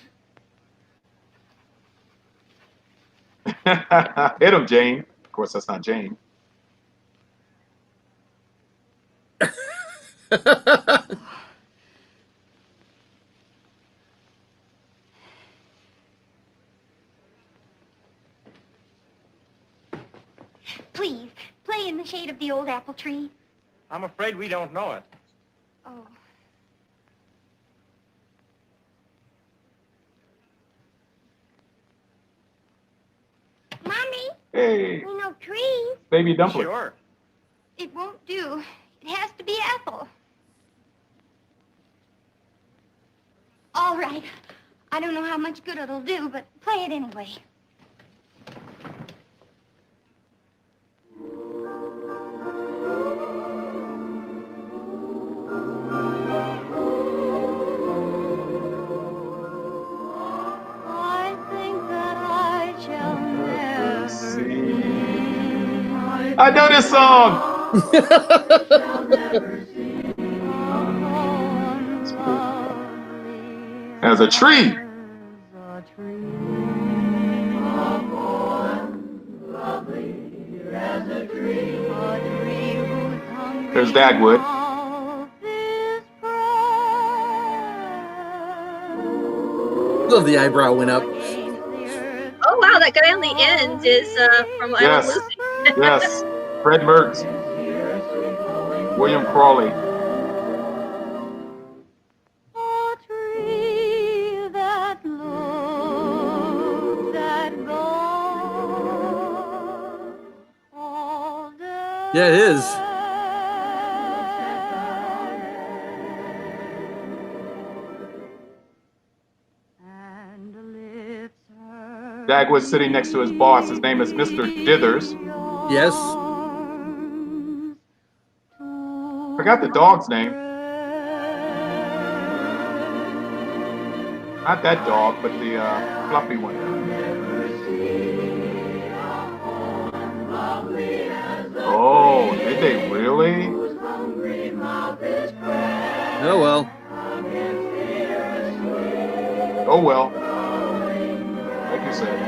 Hit him, Jane. Of course, that's not Jane. Please, play in the shade of the old apple tree. I'm afraid we don't know it. Oh. Mommy, Hey, we know trees. baby dumpling. Sure. It won't do. It has to be apple. All right. I don't know how much good it'll do, but play it anyway. I think that I shall never see. I know this song. As a tree. There's Dagwood. Love the eyebrow went up. Oh wow, that guy on the end is from I Yes. Love Lucy. Yes. Fred Mertz. William Crawley. Yeah, it is. Dagwood's sitting next to his boss. His name is Mr. Dithers. Yes. Forgot the dog's name. Not that dog, but the fluffy one. Oh, did they really? Oh well. Oh well. Like you said.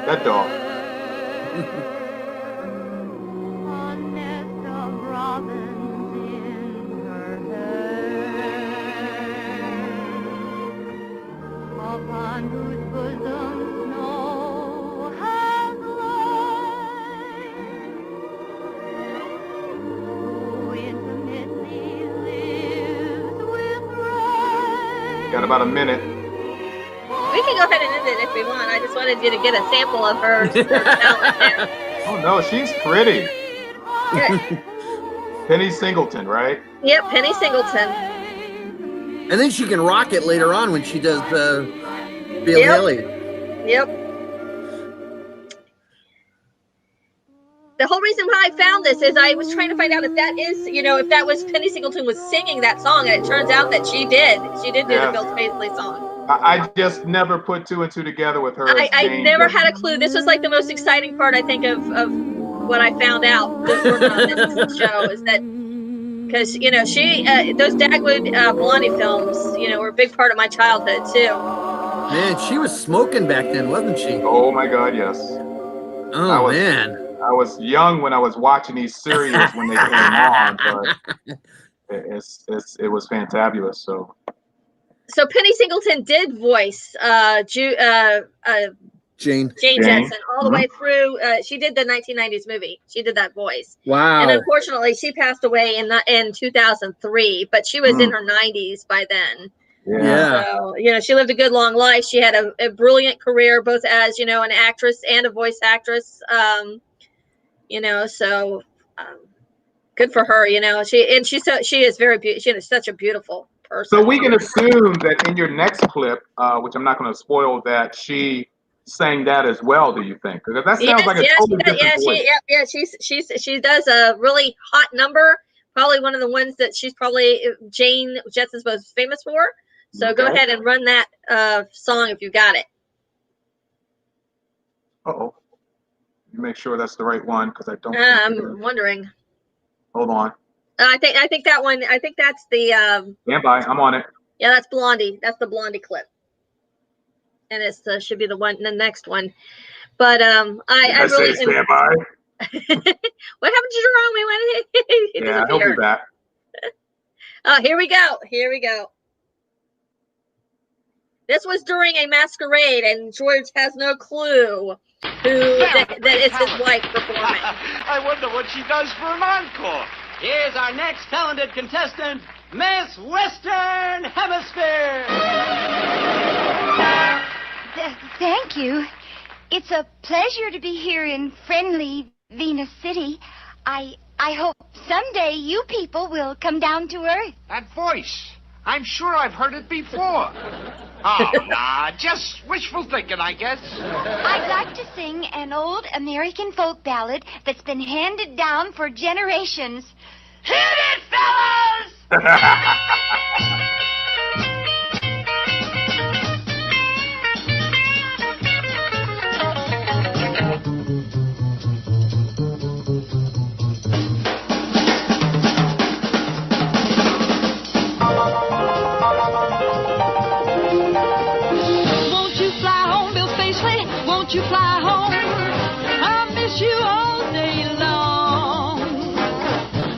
That dog. Got about a minute. We can go ahead and end it if we want. I just wanted you to get a sample of her talent there. Oh no, she's pretty. Yeah. Penny Singleton, right? Yep, Penny Singleton. And then she can rock it later on when she does Bill Haley. Yep. The whole reason why I found this is I was trying to find out if that is, if that was Penny Singleton was singing that song, and it turns out that she did. She did do the Bill Paisley song. I just never put two and two together with her. I never had a clue. This was like the most exciting part, I think, of what I found out working on this show is that because she those Dagwood Blondie films were a big part of my childhood too. Man, she was smoking back then, wasn't she? Oh my God, yes. Oh man. I was young when I was watching these series when they came on, but it was fantabulous. So Penny Singleton did voice Jane Jetson all the way through. She did the 1990s movie. She did that voice. Wow. And unfortunately, she passed away in 2003. But she was in her 90s by then. Yeah. So she lived a good long life. She had a brilliant career, both as an actress and a voice actress. So good for her. She is very beautiful. She is such a beautiful person. So we can assume that in your next clip, which I'm not going to spoil, that she sang that as well? Do you think? Because that sounds like a totally different voice. She does a really hot number. Probably one of the ones that she's probably Jane Jetson's most famous for. So go ahead and run that song if you got it. Uh-oh. You make sure that's the right one because I don't. I'm wondering. Hold on. I think that one. I think that's the. Stand by. I'm on it. Yeah, that's Blondie. That's the Blondie clip, and it's should be the next one. But I really say stand by. What happened to Jerome? He went. He yeah, he'll be back. Oh, here we go. Here we go. This was during a masquerade, and George has no clue that it's his wife performing. I wonder what she does for an encore. Here's our next talented contestant, Miss Western Hemisphere. Thank you. It's a pleasure to be here in friendly Venus City. I hope someday you people will come down to Earth. That voice. I'm sure I've heard it before. Oh, nah, just wishful thinking, I guess. I'd like to sing an old American folk ballad that's been handed down for generations. Hit it, fellas! You fly home, I miss you all day long.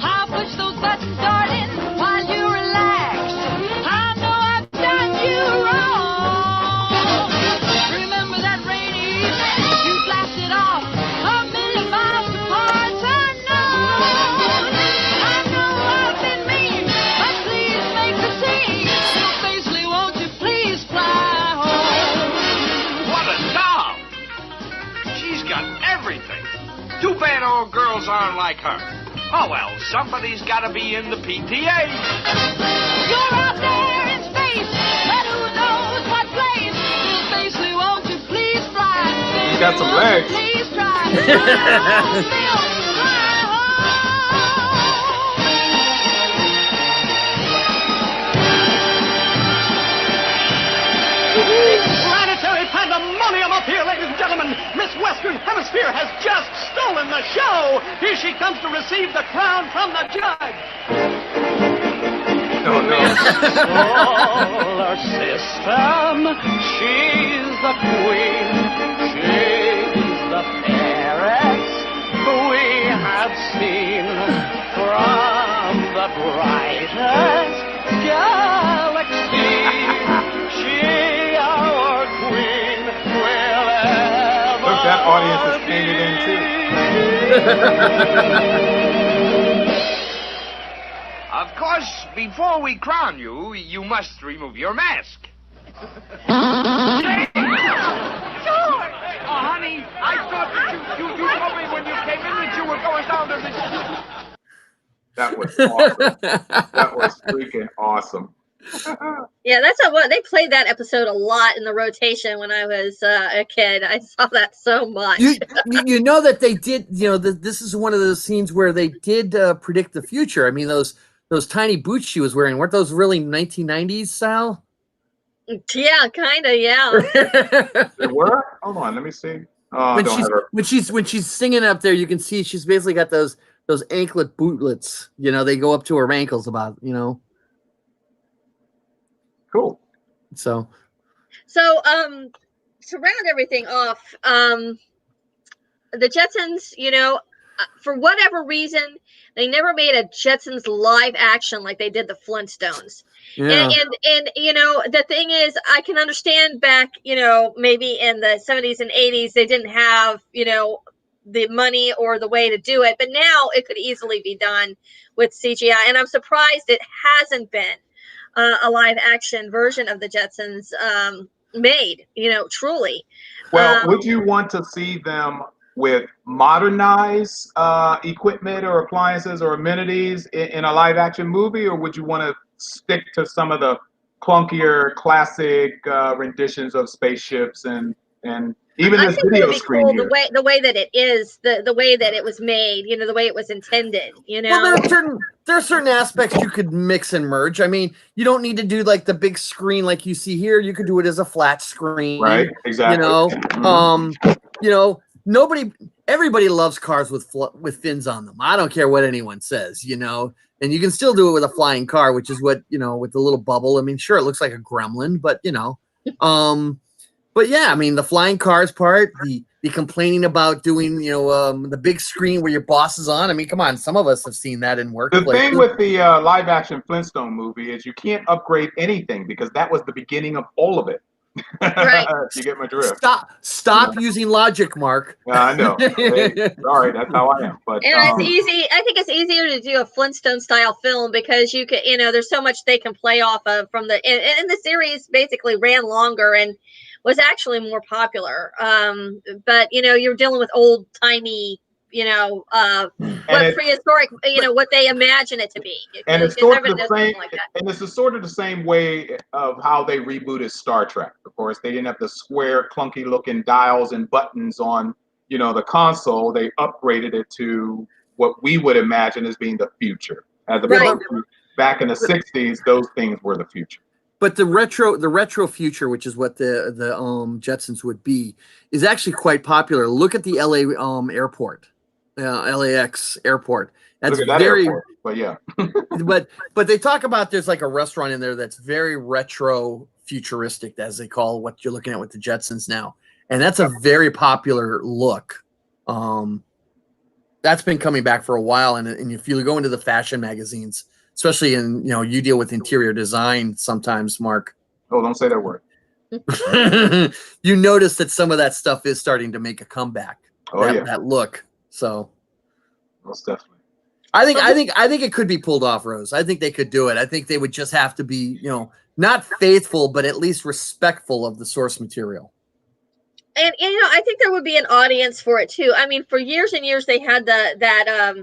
I'll push those buttons, darling, while you relax. I know I've done you wrong. Remember that rainy evening, you blasted off 1,000,000 miles apart unknown. I know I've been mean, but please make the scene. So Paisley, won't you please fly home? What a doll! She's got everything. Too bad all girls aren't like her. Oh, well, somebody's got to be in the PTA. You're out there in space, but who knows what place? Bill Paisley, won't you please fly? You got some legs. Please try. Fly home, Bill, Planetary pandemonium up here, ladies and gentlemen. Miss Western Hemisphere has just stolen the show. Here she comes to receive the crown from the judge. Oh, no. Solar system, she's the queen. She's the fairest we have seen from the brightest galaxy. She, our queen, will ever. Look, that audience is painted in too. Of course, before we crown you, you must remove your mask. Oh, honey, I thought that you told me when you came in that you were going down to the... That was awesome. That was freaking awesome. Yeah, that's what they played that episode a lot in the rotation when I was a kid. I saw that so much. You know that they did. You know, this is one of those scenes where they did predict the future. I mean, those tiny boots she was wearing, weren't those really 1990s, Sal? Yeah, kind of. Yeah. They were. Hold on, let me see. When she's singing up there, you can see she's basically got those anklet bootlets. You know, they go up to her ankles about. You know. Cool. So to round everything off, the Jetsons, you know, for whatever reason, they never made a Jetsons live action like they did the Flintstones. Yeah. And you know, the thing is, I can understand back, you know, maybe in the 70s and 80s, they didn't have, you know, the money or the way to do it. But now it could easily be done with CGI. And I'm surprised it hasn't been a live action version of the Jetsons made, you know, truly. Well, would you want to see them with modernized equipment or appliances or amenities in a live action movie, or would you want to stick to some of the clunkier classic renditions of spaceships and Even I this think it video would be screen cool here. the way that it is, the way that it was made, you know, the way it was intended, you know. Well, there are certain aspects you could mix and merge. I mean, you don't need to do like the big screen like you see here. You could do it as a flat screen, Right, exactly. You know, everybody loves cars with fins on them. I don't care what anyone says, you know. And you can still do it with a flying car, which is what, you know, with the little bubble. I mean, sure, it looks like a gremlin, but you know, but yeah, I mean, the flying cars part, the complaining about doing, you know, the big screen where your boss is on. I mean, come on, some of us have seen that in work. The thing with the live action Flintstone movie is you can't upgrade anything because that was the beginning of all of it. Right. You get my drift. Stop using logic, Mark. I know. Hey, sorry, that's how I am. But and it's easy. I think it's easier to do a Flintstone style film because you could, you know, there's so much they can play off of from the, and the series basically ran longer and was actually more popular. But you know, you're dealing with old timey, you know, what prehistoric, you know, what they imagine it to be. And it's sort of the same. And it's sort of the same way of how they rebooted Star Trek. Of course, they didn't have the square, clunky-looking dials and buttons on, you know, the console. They upgraded it to what we would imagine as being the future. As opposed to back in the '60s, those things were the future. But the retro future, which is what the Jetsons would be, is actually quite popular. Look at the LA airport, LAX airport. That's Look at that very, airport, but yeah. but they talk about there's like a restaurant in there that's very retro futuristic, as they call what you're looking at with the Jetsons now, and that's a very popular look. That's been coming back for a while, and if you go into the fashion magazines, especially in, you know, you deal with interior design sometimes, Mark. Oh, don't say that word. You notice that some of that stuff is starting to make a comeback. Oh, yeah. That look. So most definitely. I think it could be pulled off, Rose. I think they could do it. I think they would just have to be, you know, not faithful, but at least respectful of the source material. And you know, I think there would be an audience for it too. I mean, for years and years, they had that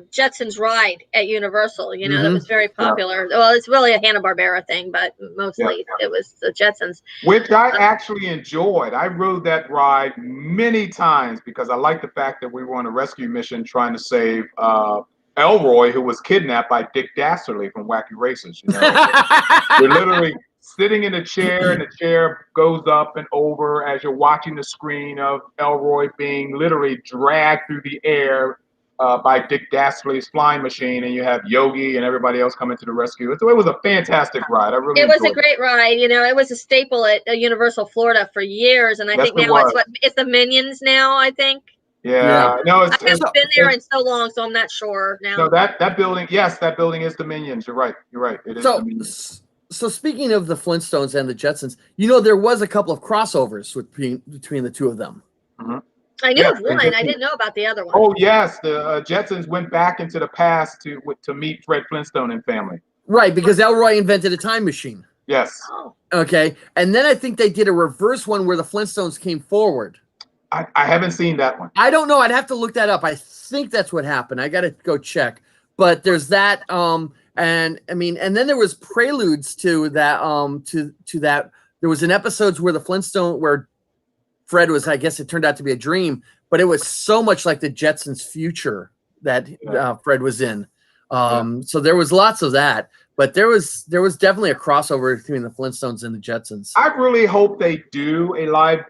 Jetsons ride at Universal. You know, that was very popular. Yeah. Well, it's really a Hanna-Barbera thing, but mostly it was the Jetsons, which I actually enjoyed. I rode that ride many times because I like the fact that we were on a rescue mission trying to save Elroy, who was kidnapped by Dick Dastardly from Wacky Races. You know, we're literally sitting in a chair, and the chair goes up and over as you're watching the screen of Elroy being literally dragged through the air by Dick Dastardly's flying machine, and you have Yogi and everybody else coming to the rescue. So it was a fantastic ride. I really enjoyed it. Was a great ride. You know, it was a staple at Universal Florida for years, and I think now it's the Minions now, I think. Yeah. No, I haven't been there in so long, so I'm not sure now. No, that building, yes, that building is the Minions. You're right. It is the Minions. So speaking of the Flintstones and the Jetsons, you know, there was a couple of crossovers between the two of them. Mm-hmm. I knew of one. I didn't know about the other one. Oh, yes. The Jetsons went back into the past to meet Fred Flintstone and family. Right, because Elroy invented a time machine. Yes. Oh. Okay. And then I think they did a reverse one where the Flintstones came forward. I haven't seen that one. I don't know. I'd have to look that up. I think that's what happened. I got to go check. But there's that. And I mean, and then there was preludes to that. To that, there was an episodes where where Fred was. I guess it turned out to be a dream, but it was so much like the Jetsons' future that Fred was in. So there was lots of that, but there was definitely a crossover between the Flintstones and the Jetsons. I really hope they do a live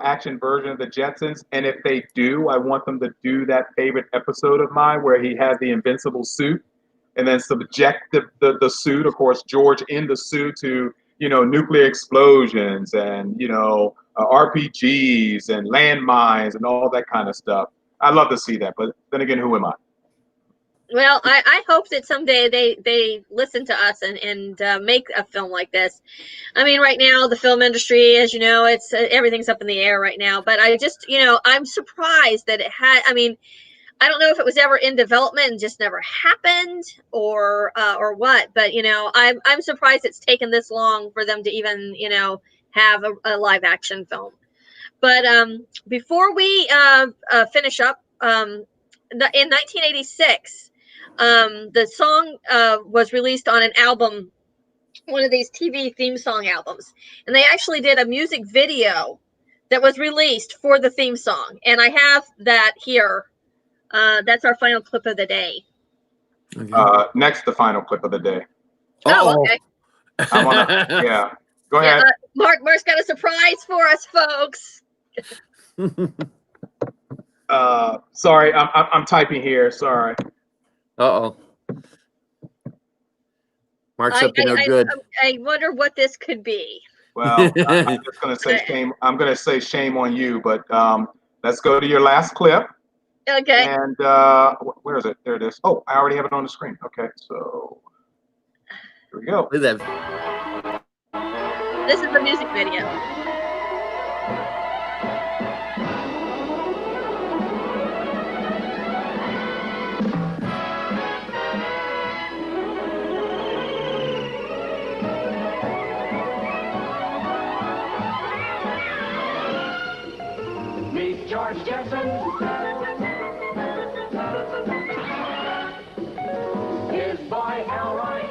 action version of the Jetsons, and if they do, I want them to do that favorite episode of mine where he has the invincible suit. And then subject the suit, of course, George in the suit to, you know, nuclear explosions and, you know, RPGs and landmines and all that kind of stuff. I'd love to see that. But then again, who am I? Well, I hope that someday they listen to us and make a film like this. I mean, right now, the film industry, as you know, it's everything's up in the air right now. But I just, you know, I'm surprised that it had, I mean, I don't know if it was ever in development and just never happened or what, but you know, I'm surprised it's taken this long for them to even, you know, have a live action film. But before we finish up, in 1986, the song was released on an album, one of these TV theme song albums, and they actually did a music video that was released for the theme song, and I have that here. That's our final clip of the day. Next, the final clip of the day. Oh, okay. Yeah. Go ahead. Mark's got a surprise for us, folks. Sorry, I'm typing here. Sorry. Mark's up to no good. I wonder what this could be. Well, I'm just gonna say shame. I'm gonna say shame on you, but let's go to your last clip. Okay. And where is it? There it is. Oh, I already have it on the screen. Okay, so here we go. This is the music video. Meet George Jetson. His boy Elroy.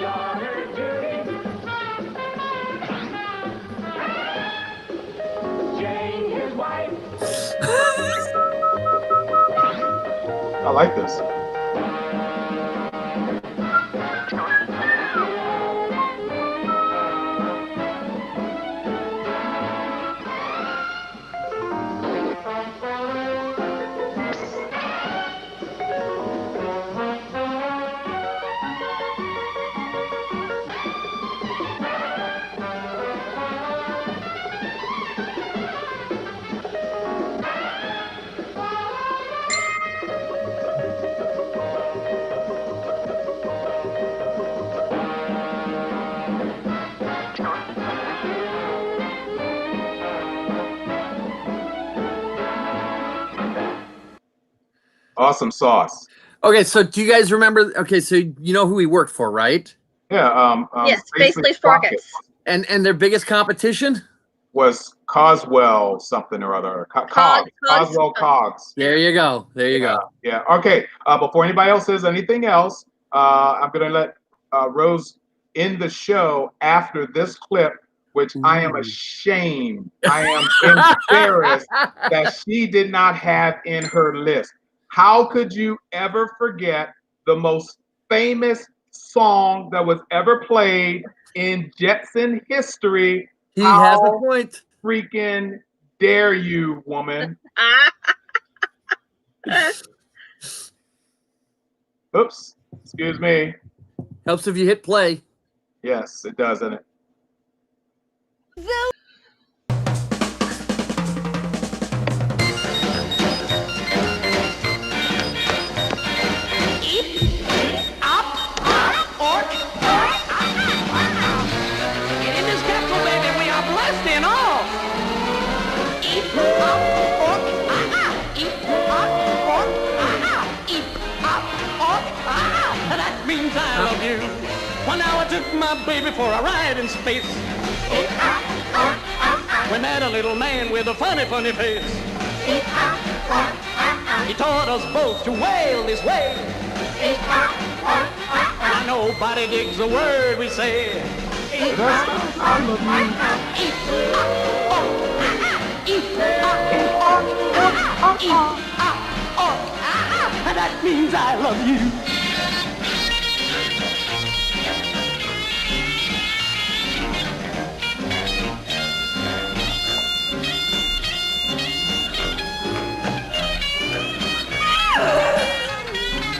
Daughter Judy. Jane, his wife. I like this. Awesome sauce. Okay, so do you guys remember? Okay, so you know who he worked for, right? Yeah. Yes, basically Sprockets. And their biggest competition was Coswell something or other. Coswell Cogs. There you go. There you go. Yeah. Okay. Before anybody else says anything else, I'm gonna let Rose end the show after this clip, which I am ashamed. I am embarrassed that she did not have in her list. How could you ever forget the most famous song that was ever played in Jetson history? He has a point. Freaking dare you, woman? Oops. Excuse me. Helps if you hit play. Yes, it does, doesn't it? One hour I took my baby for a ride in space. We met a little man with a funny, funny face. He taught us both to wail this way. Now nobody digs a word we say. And that means I love you.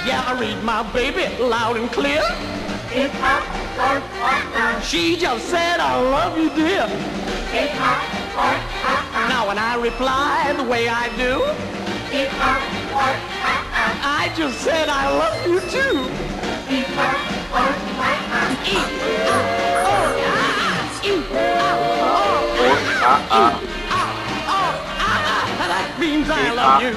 Yeah, I read my baby loud and clear. She just said, I love you, dear. Now when I reply the way I do, I just said I love you too. That means I love you.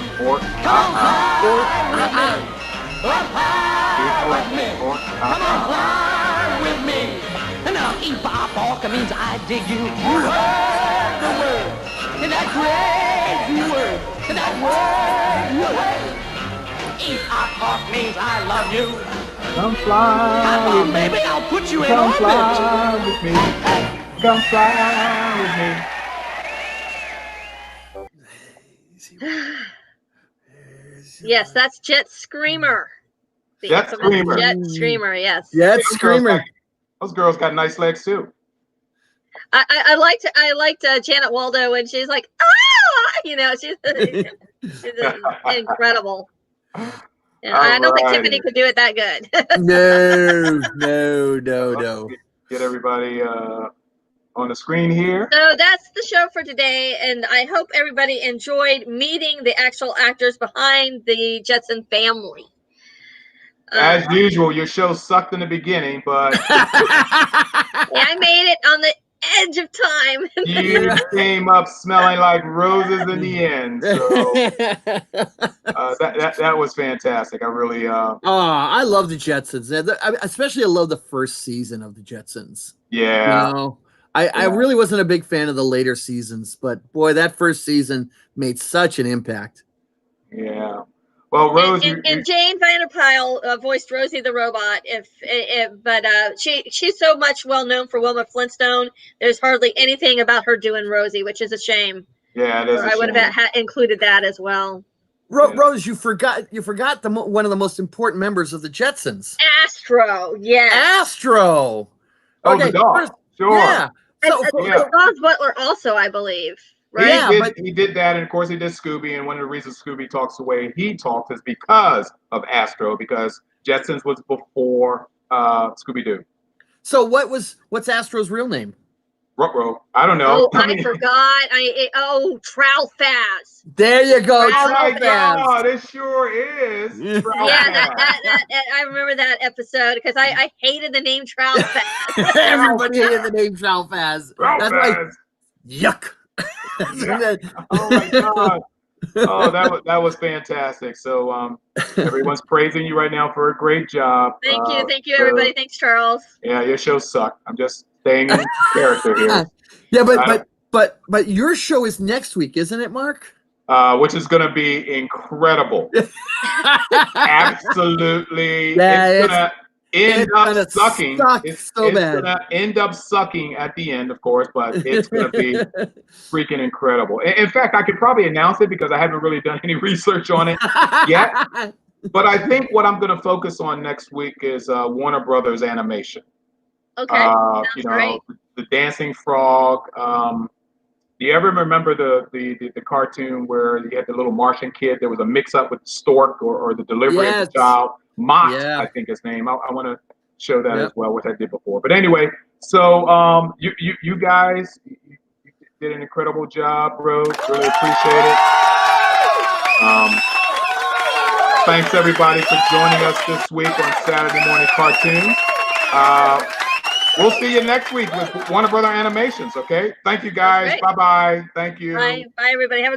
Come on, fly with me. Come on, fly with me. Now, eep-pop-ork means I dig you. You heard the word, and that crazy word, and that word you heard. Eep-pop-ork means I love you. Come fly Come on, with baby, me. I'll put you in Come orbit. fly with me. Come fly with me. Yes, that's Jet Screamer. The Jet infamous Screamer. Jet Screamer, yes. Jet Those girls Screamer. Those girls got nice legs too. I liked Janet Waldo when she's like, ah, you know, she's incredible. Yeah, I don't think Tiffany could do it that good. No. Get everybody on the screen here. So that's the show for today, and I hope everybody enjoyed meeting the actual actors behind the Jetson family. As usual, your show sucked in the beginning, but yeah, I made it on the edge of time. you came up smelling like roses in the end. So that was fantastic. I really I love the Jetsons. Especially I love the first season of the Jetsons. Yeah. You know, I really wasn't a big fan of the later seasons, but boy, that first season made such an impact. Yeah. Well, Rose, and Jane Vanderpyle voiced Rosie the robot. But she's so much well known for Wilma Flintstone. There's hardly anything about her doing Rosie, which is a shame. Yeah, it is. I would have included that as well. Rose, you forgot one of the most important members of the Jetsons. Astro, yes. Astro. Oh, the dog. Sure. Yeah. So, Ross Butler also, I believe. Right? Yeah, he did that, and of course he did Scooby. And one of the reasons Scooby talks the way he talks is because of Astro, because Jetsons was before Scooby Doo. So what's Astro's real name? Ruh-roh. I don't know. Oh, I forgot. Trowfaz. There you go. Oh my God, it sure is. Yeah, I remember that episode because I hated the name Trowfaz. Everybody hated the name Trowfaz. That's like, yuck. Oh my God. Oh, that was fantastic. So everyone's praising you right now for a great job. Thank you, everybody. Thanks, Charles. Yeah, your show sucked. I'm just staying in character here. Yeah, but your show is next week, isn't it, Mark? Which is going to be incredible. Absolutely. Yeah, it's going to end up sucking. It's going bad. to end up sucking at the end, of course, but it's going to be freaking incredible. In fact, I could probably announce it because I haven't really done any research on it yet. But I think what I'm going to focus on next week is Warner Brothers animation. Okay. Great. The Dancing Frog. Do you ever remember the cartoon where you had the little Martian kid? There was a mix-up with the stork or the delivery of the child. Mott, I think his name. I want to show that as well, which I did before. But anyway, so you guys you did an incredible job, Rose. Really appreciate it. Thanks everybody for joining us this week on Saturday Morning Cartoons. We'll see you next week with Warner Brother Animations, okay? Thank you, guys. Bye-bye. Thank you. Bye, everybody. Have a